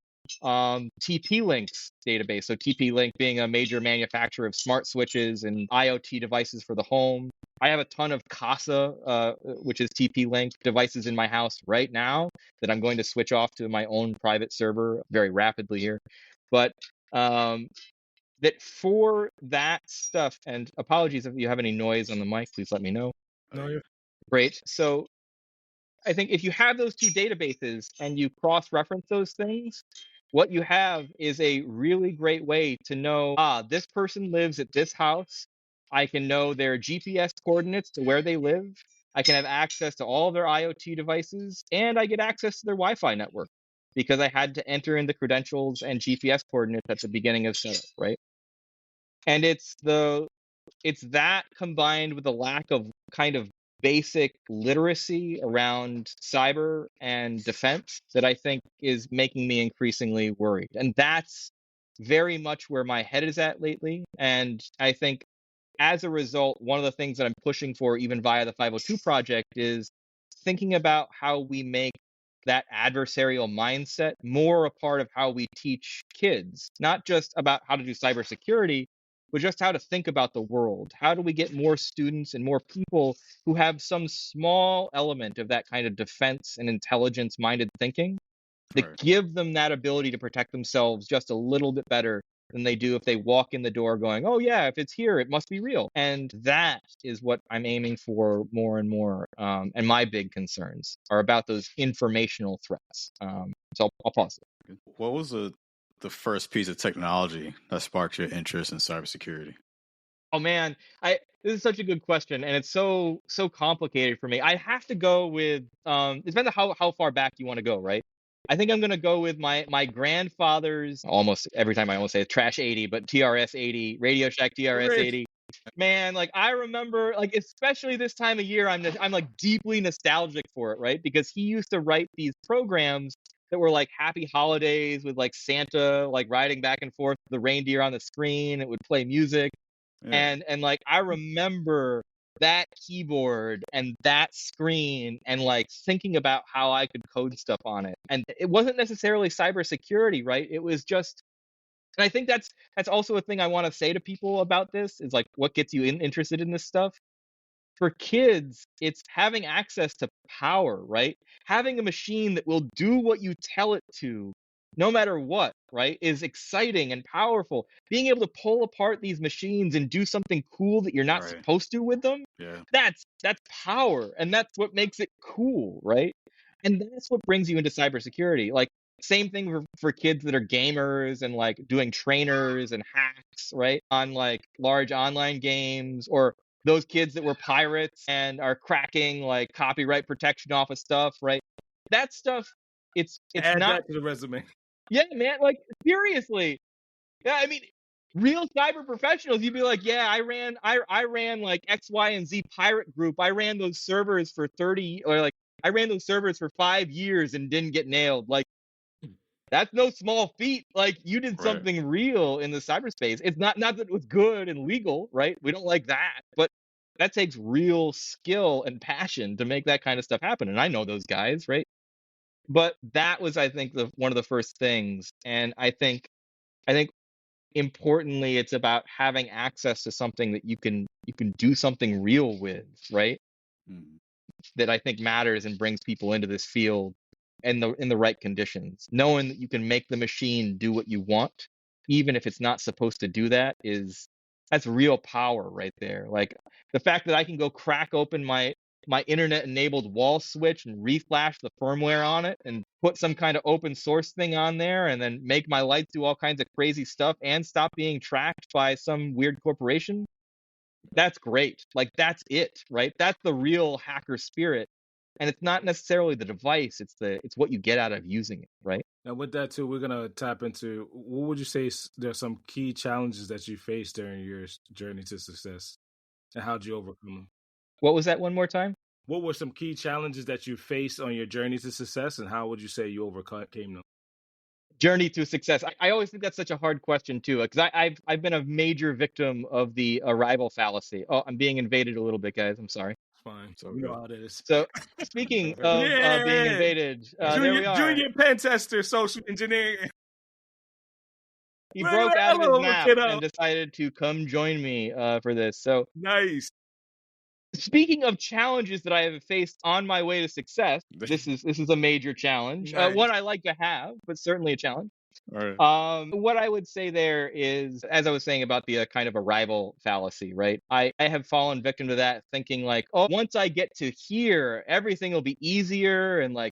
TP-Link's database. So TP-Link being a major manufacturer of smart switches and IoT devices for the home. I have a ton of CASA, which is TP-Link devices in my house right now that I'm going to switch off to my own private server very rapidly here. But that for that stuff, and apologies if you have any noise on the mic, please let me know. No, you're Great. So I think if you have those two databases and you cross-reference those things, what you have is a really great way to know, this person lives at this house. I can know their GPS coordinates to where they live. I can have access to all of their IoT devices, and I get access to their Wi-Fi network because I had to enter in the credentials and GPS coordinates at the beginning of setup, right? And it's that combined with the lack of kind of basic literacy around cyber and defense that I think is making me increasingly worried. And that's very much where my head is at lately. And I think as a result, one of the things that I'm pushing for, even via the 502 project, is thinking about how we make that adversarial mindset more a part of how we teach kids, not just about how to do cybersecurity, but just how to think about the world. How do we get more students and more people who have some small element of that kind of defense and intelligence-minded thinking that give them that ability to protect themselves just a little bit better than they do if they walk in the door going, oh yeah, if it's here, it must be real. And that is what I'm aiming for more and more. And my big concerns are about those informational threats. So I'll pause there. What was the first piece of technology that sparked your interest in cybersecurity? Oh man, this is such a good question, and it's so complicated for me. I have to go with it depends on how far back you want to go, right? I think I'm gonna go with my grandfather's, almost every time I almost say Trash 80, but TRS 80, Radio Shack TRS 80. Man, like I remember, like especially this time of year, I'm like deeply nostalgic for it, right? Because he used to write these programs that were like happy holidays with like Santa like riding back and forth the reindeer on the screen. It would play music. Yeah. And like I remember that keyboard and that screen and like thinking about how I could code stuff on it. And it wasn't necessarily cybersecurity, right? It was just, and I think that's also a thing I want to say to people about this is like what gets you interested in this stuff. For kids, it's having access to power, right? Having a machine that will do what you tell it to, no matter what, right, is exciting and powerful. Being able to pull apart these machines and do something cool that you're not Right. supposed to with them, Yeah. that's power, and that's what makes it cool, right? And that's what brings you into cybersecurity. Like, same thing for kids that are gamers and like doing trainers and hacks, right, on like large online games, or those kids that were pirates and are cracking like copyright protection off of stuff, right? That stuff, it's Add not. that to the resume. Yeah, man, like seriously. Yeah, I mean, real cyber professionals, you'd be like, yeah, I ran like X, Y, and Z pirate group. I ran those servers for 30, or like I ran those servers for 5 years and didn't get nailed. Like, that's no small feat. Like, you did Right. something real in the cyberspace. It's not that it was good and legal, right? We don't like that, but that takes real skill and passion to make that kind of stuff happen. And I know those guys, right? But that was, I think, one of the first things. And I think importantly, it's about having access to something that you can do something real with, right? Mhm. That I think matters and brings people into this field in the right conditions. Knowing that you can make the machine do what you want, even if it's not supposed to do that, that's real power right there. Like the fact that I can go crack open my internet enabled wall switch and reflash the firmware on it and put some kind of open source thing on there and then make my lights do all kinds of crazy stuff and stop being tracked by some weird corporation. That's great. Like that's it, right? That's the real hacker spirit. And it's not necessarily the device, it's what you get out of using it, right? Now, with that too, we're gonna tap into what would you say there's some key challenges that you faced during your journey to success, and how'd you overcome them? What was that one more time? What were some key challenges that you faced on your journey to success, and how would you say you overcame them? Journey to success. I always think that's such a hard question too, because I've been a major victim of the arrival fallacy. Oh, I'm being invaded a little bit, guys. I'm sorry. It's fine. So You know good. how it is. So speaking of being Yeah! invaded, there we are. Junior pen tester, social engineering. He Well, broke out of his hello, nap kiddo. and decided to come join me for this. So Nice. speaking of challenges that I have faced on my way to success, this is a major challenge. Nice. One I like to have, but certainly a challenge. All right. What I would say there is, as I was saying about the kind of arrival fallacy, right? I have fallen victim to that, thinking like, oh, once I get to here, everything will be easier and like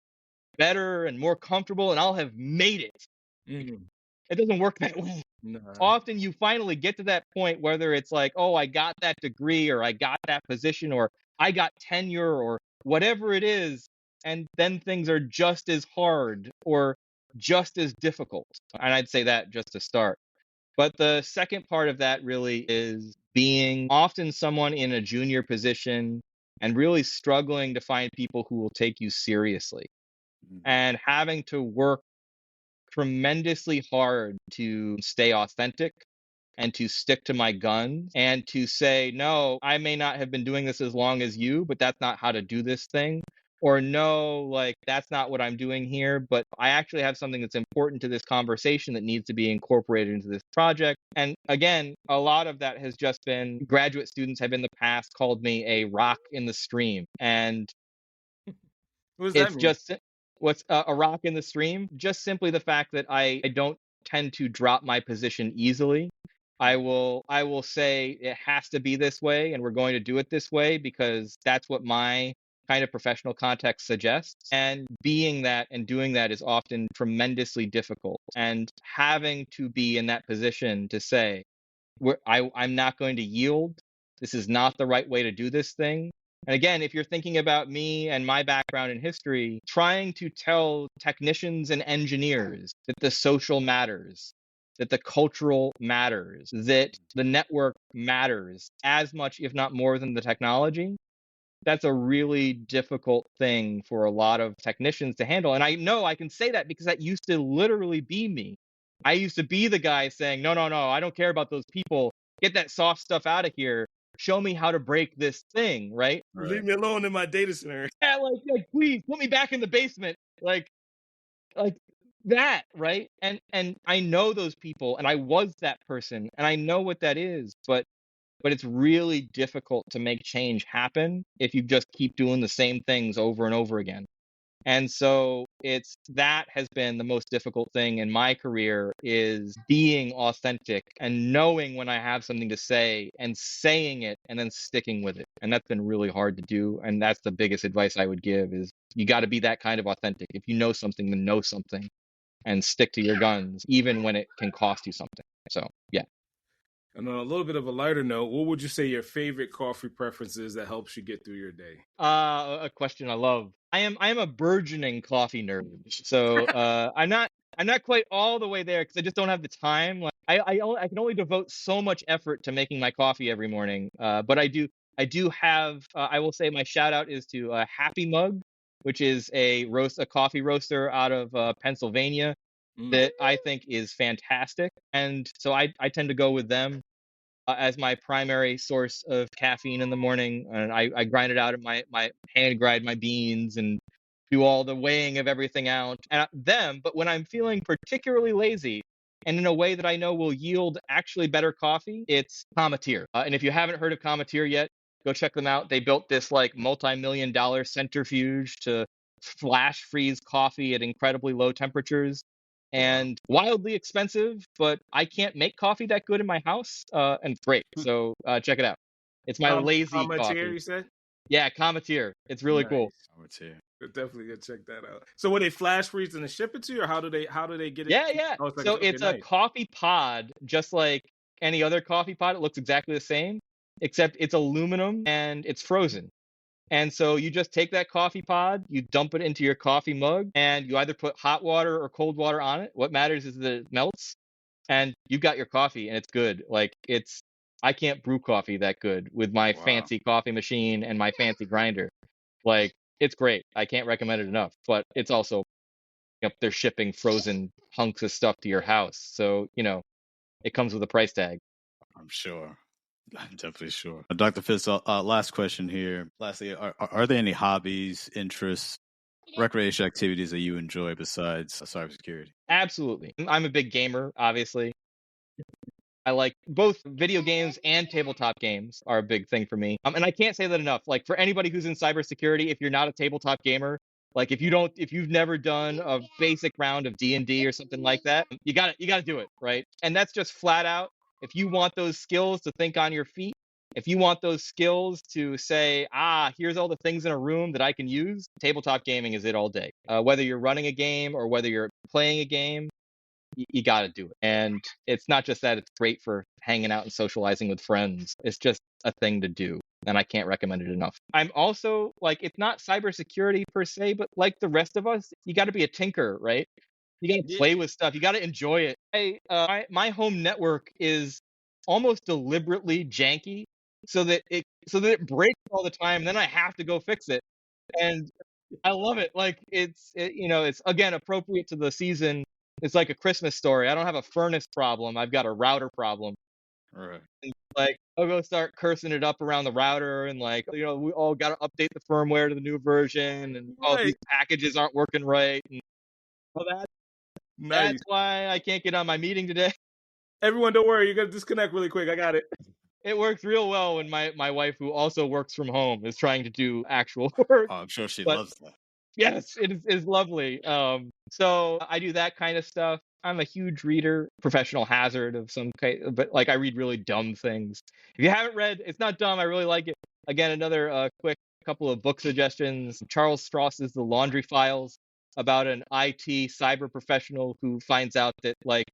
better and more comfortable, and I'll have made it. Mhm. It doesn't work that way. Nah. Often you finally get to that point, whether it's like, oh, I got that degree, or I got that position, or I got tenure, or whatever it is, and then things are just as hard or just as difficult. And I'd say that just to start. But the second part of that really is being often someone in a junior position and really struggling to find people who will take you seriously, Mhm. and having to work tremendously hard to stay authentic and to stick to my guns and to say, no, I may not have been doing this as long as you, but that's not how to do this thing. Or no, like that's not what I'm doing here, but I actually have something that's important to this conversation that needs to be incorporated into this project. And again, a lot of that has just been graduate students have in the past called me a rock in the stream. And What does that it's mean? just what's a rock in the stream. Just simply the fact that I don't tend to drop my position easily. I will say it has to be this way, and we're going to do it this way because that's what my kind of professional context suggests. And being that and doing that is often tremendously difficult. And having to be in that position to say, I'm not going to yield. This is not the right way to do this thing. And again, if you're thinking about me and my background in history, trying to tell technicians and engineers that the social matters, that the cultural matters, that the network matters as much, if not more, than the technology, that's a really difficult thing for a lot of technicians to handle. And I know I can say that because that used to literally be me. I used to be the guy saying, no, I don't care about those people. Get that soft stuff out of here. Show me how to break this thing, right? Leave me alone in my data center. Yeah, like please put me back in the basement. Like that, right? And I know those people, and I was that person, and I know what that is, but it's really difficult to make change happen if you just keep doing the same things over and over again. And so that has been the most difficult thing in my career, is being authentic and knowing when I have something to say and saying it and then sticking with it. And that's been really hard to do. And that's the biggest advice I would give, is you got to be that kind of authentic. If you know something, then know something and stick to your guns, even when it can cost you something. So, yeah. And on a little bit of a lighter note, what would you say your favorite coffee preference is that helps you get through your day? A question I love. I am a burgeoning coffee nerd. So I'm not quite all the way there because I just don't have the time. Like I can only devote so much effort to making my coffee every morning. But I do have. I will say my shout out is to Happy Mug, which is a coffee roaster out of Pennsylvania that I think is fantastic. And so I tend to go with them as my primary source of caffeine in the morning. And I grind it out in my hand grind my beans and do all the weighing of everything out and but when I'm feeling particularly lazy and in a way that I know will yield actually better coffee, it's Cometeer. And if you haven't heard of Cometeer yet, go check them out. They built this like multi-million-dollar centrifuge to flash freeze coffee at incredibly low temperatures and wildly expensive, but I can't make coffee that good in my house, and it's great. So check it out. It's my lazy coffee. You said? Yeah, Cometeer. It's really cool. Cometeer. Definitely gonna check that out. So, will they flash freeze and ship it to you, or how do they get it? Yeah. Oh, so it's a coffee pod, just like any other coffee pod. It looks exactly the same, except it's aluminum and it's frozen. And so you just take that coffee pod, you dump it into your coffee mug, and you either put hot water or cold water on it. What matters is that it melts, and you've got your coffee, and it's good. Like I can't brew coffee that good with my fancy coffee machine and my fancy grinder. Like, it's great. I can't recommend it enough. But it's also, they're shipping frozen hunks of stuff to your house, so it comes with a price tag. I'm sure. I'm definitely sure. Dr. Fisk, last question here. Lastly, are there any hobbies, interests, recreation activities that you enjoy besides cybersecurity? Absolutely. I'm a big gamer, obviously. I like both video games and tabletop games are a big thing for me. And I can't say that enough. Like, for anybody who's in cybersecurity, if you're not a tabletop gamer, like if you've never done a basic round of D&D or something like that, you got to do it, right? And that's just flat out. If you want those skills to think on your feet, if you want those skills to say, here's all the things in a room that I can use, tabletop gaming is it all day. Whether you're running a game or whether you're playing a game, you got to do it. And it's not just that it's great for hanging out and socializing with friends. It's just a thing to do. And I can't recommend it enough. I'm also like, it's not cybersecurity per se, but like the rest of us, you got to be a tinker, right? You got to play with stuff. You got to enjoy it. My home network is almost deliberately janky so that it breaks all the time. And then I have to go fix it. And I love it. Like it's again appropriate to the season. It's like a Christmas story. I don't have a furnace problem. I've got a router problem. Right. And like, I'll go start cursing it up around the router, and like, we all got to update the firmware to the new version, and all these packages aren't working right. And that's why I can't get on my meeting today. Everyone, don't worry. You're gonna disconnect really quick. I got it. It works real well when my wife, who also works from home, is trying to do actual work. Oh, I'm sure she loves that. Yes, it is lovely. So I do that kind of stuff. I'm a huge reader, professional hazard of some kind, but like I read really dumb things. If you haven't read, it's not dumb. I really like it. Again, another quick couple of book suggestions. Charles Strauss's The Laundry Files, about an IT cyber professional who finds out that like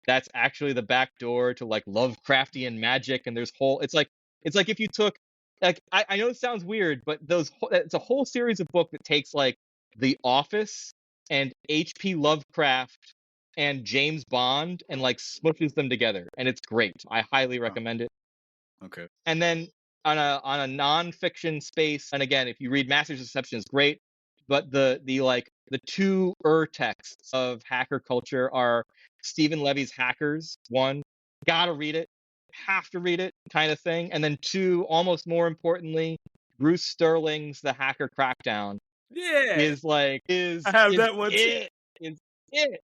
that's actually the back door to like Lovecraftian magic. And there's it's like if you took like I know it sounds weird, but it's a whole series of book that takes like The Office and H.P. Lovecraft and James Bond and like smushes them together, and it's great. I highly recommend it. Okay. And then on a nonfiction space, and again, if you read Masters of Deception, is great. But the two texts of hacker culture are Stephen Levy's Hackers. One, gotta read it, have to read it, kind of thing. And then two, almost more importantly, Bruce Sterling's The Hacker Crackdown. Yeah, Is I have that one too. Is it?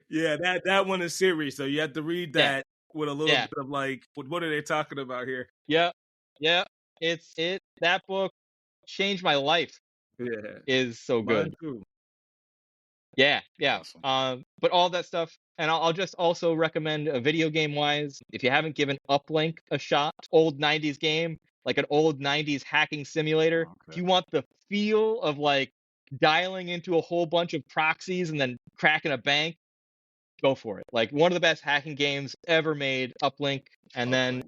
Yeah, that one is serious. So you have to read that with a little bit of like, what are they talking about here? Yeah. That book changed my life. Yeah, is so good. Too. Yeah. Awesome. But all that stuff, and I'll just also recommend video game wise, if you haven't given Uplink a shot, old 90s game, like an old 90s hacking simulator. Okay. If you want the feel of like dialing into a whole bunch of proxies and then cracking a bank, go for it. Like one of the best hacking games ever made, Uplink. And then,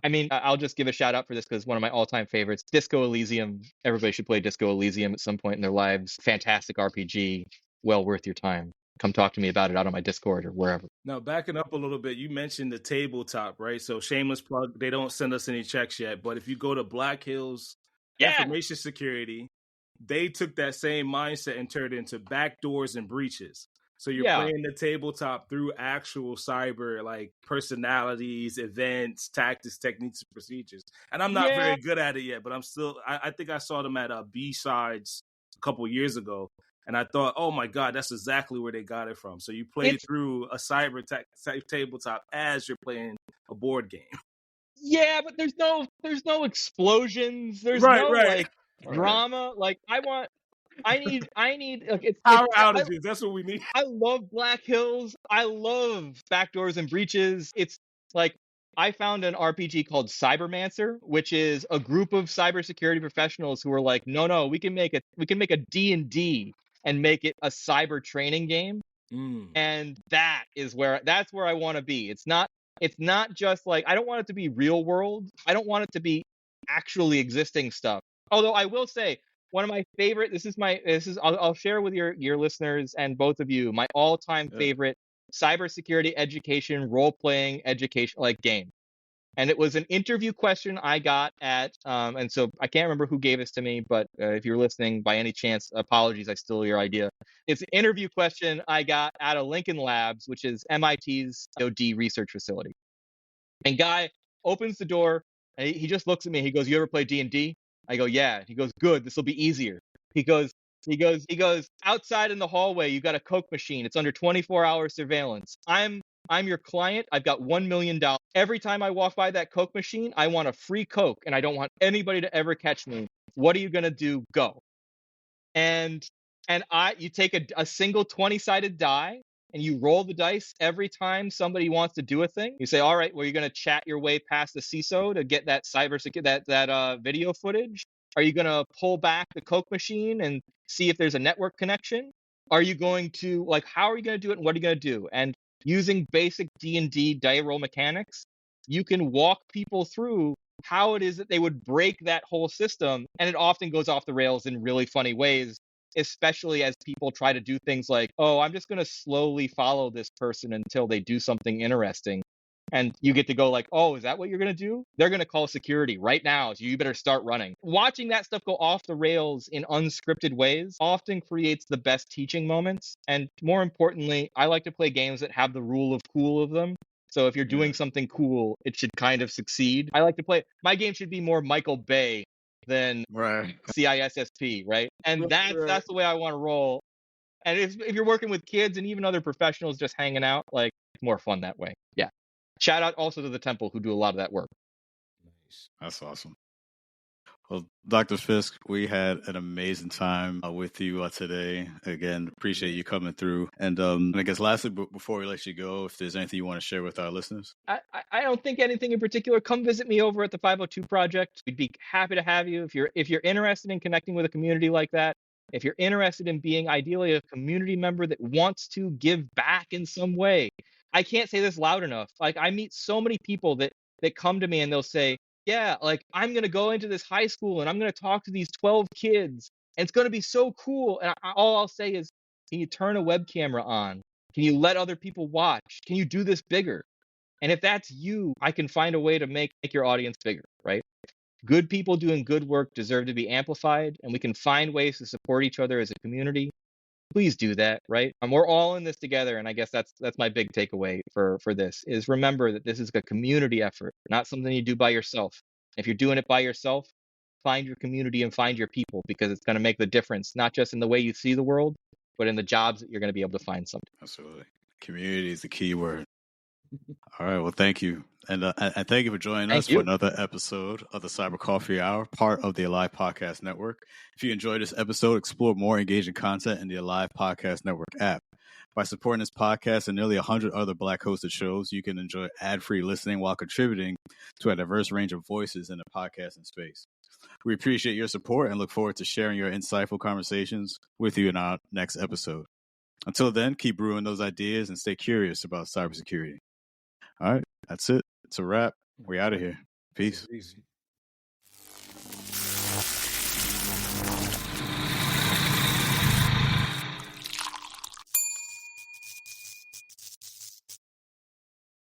I mean, I'll just give a shout out for this because it's one of my all-time favorites, Disco Elysium. Everybody should play Disco Elysium at some point in their lives. Fantastic RPG, well worth your time. Come talk to me about it out on my Discord or wherever. Now, backing up a little bit, you mentioned the tabletop, right? So shameless plug, they don't send us any checks yet, but if you go to Black Hills Information Security, they took that same mindset and turned it into backdoors and breaches. So you're playing the tabletop through actual cyber, like personalities, events, tactics, techniques, and procedures. And I'm not very good at it yet, but I think I saw them at B-Sides a couple years ago. And I thought, oh my God, that's exactly where they got it from. So you play through a cyber tabletop as you're playing a board game. Yeah, but there's no explosions. There's no drama. Like I need like it's power outages. That's what we need. I love Black Hills. I love backdoors and breaches. It's like I found an RPG called Cybermancer, which is a group of cybersecurity professionals who are like, no, we can make a D&D and make it a cyber training game. And that's where I want to be. It's not just like, I don't want it to be real world. I don't want it to be actually existing stuff. Although I will say, one of my favorite, I'll share with your listeners and both of you, my all-time favorite cybersecurity education, role-playing education like game. And it was an interview question I got at, and so I can't remember who gave this to me, but if you're listening by any chance, apologies, I stole your idea. It's an interview question I got out of Lincoln Labs, which is MIT's DoD research facility. And guy opens the door, and he just looks at me. He goes, "You ever play D&D?" I go, "Yeah." He goes, "Good. This will be easier." He goes, "Outside in the hallway, you got a Coke machine. It's under 24-hour surveillance. I'm your client. I've got $1 million. Every time I walk by that Coke machine, I want a free Coke, and I don't want anybody to ever catch me. What are you gonna do? Go." And you take a single 20-sided die, and you roll the dice every time somebody wants to do a thing. You say, all right, well, you're going to chat your way past the CISO to get that that video footage. Are you going to pull back the Coke machine and see if there's a network connection? Are you going to, how are you going to do it, and what are you going to do? And using basic D&D die roll mechanics, you can walk people through how it is that they would break that whole system. And it often goes off the rails in really funny ways, especially as people try to do things like, oh, I'm just going to slowly follow this person until they do something interesting. And you get to go like, oh, is that what you're going to do? They're going to call security right now, so you better start running. Watching that stuff go off the rails in unscripted ways often creates the best teaching moments. And more importantly, I like to play games that have the rule of cool of them. So if you're doing something cool, it should kind of succeed. I like to play, my game should be more Michael Bay than CISSP, right? And that's the way I want to roll. And if you're working with kids and even other professionals just hanging out, like, it's more fun that way. Yeah. Shout out also to the Temple, who do a lot of that work. Nice. That's awesome. Well, Dr. Fisk, we had an amazing time with you today. Again, appreciate you coming through. And I guess lastly, before we let you go, if there's anything you want to share with our listeners. I don't think anything in particular. Come visit me over at the 502 Project. We'd be happy to have you. If you're interested in connecting with a community like that, if you're interested in being ideally a community member that wants to give back in some way, I can't say this loud enough. Like, I meet so many people that come to me and they'll say, yeah, like, I'm going to go into this high school and I'm going to talk to these 12 kids and it's going to be so cool. And all I'll say is, can you turn a web camera on? Can you let other people watch? Can you do this bigger? And if that's you, I can find a way to make your audience bigger, right? Good people doing good work deserve to be amplified, and we can find ways to support each other as a community. Please do that, right? We're all in this together, and I guess that's my big takeaway for this, is remember that this is a community effort, not something you do by yourself. If you're doing it by yourself, find your community and find your people, because it's going to make the difference, not just in the way you see the world, but in the jobs that you're going to be able to find something. Absolutely. Community is the key word. All right. Well, thank you. And thank you for joining us for another episode of the Cyber Coffee Hour, part of the Alive Podcast Network. If you enjoyed this episode, explore more engaging content in the Alive Podcast Network app. By supporting this podcast and nearly 100 other Black hosted shows, you can enjoy ad-free listening while contributing to a diverse range of voices in the podcasting space. We appreciate your support and look forward to sharing your insightful conversations with you in our next episode. Until then, keep brewing those ideas and stay curious about cybersecurity. All right, that's it. It's a wrap. We're out of here. Peace. Easy.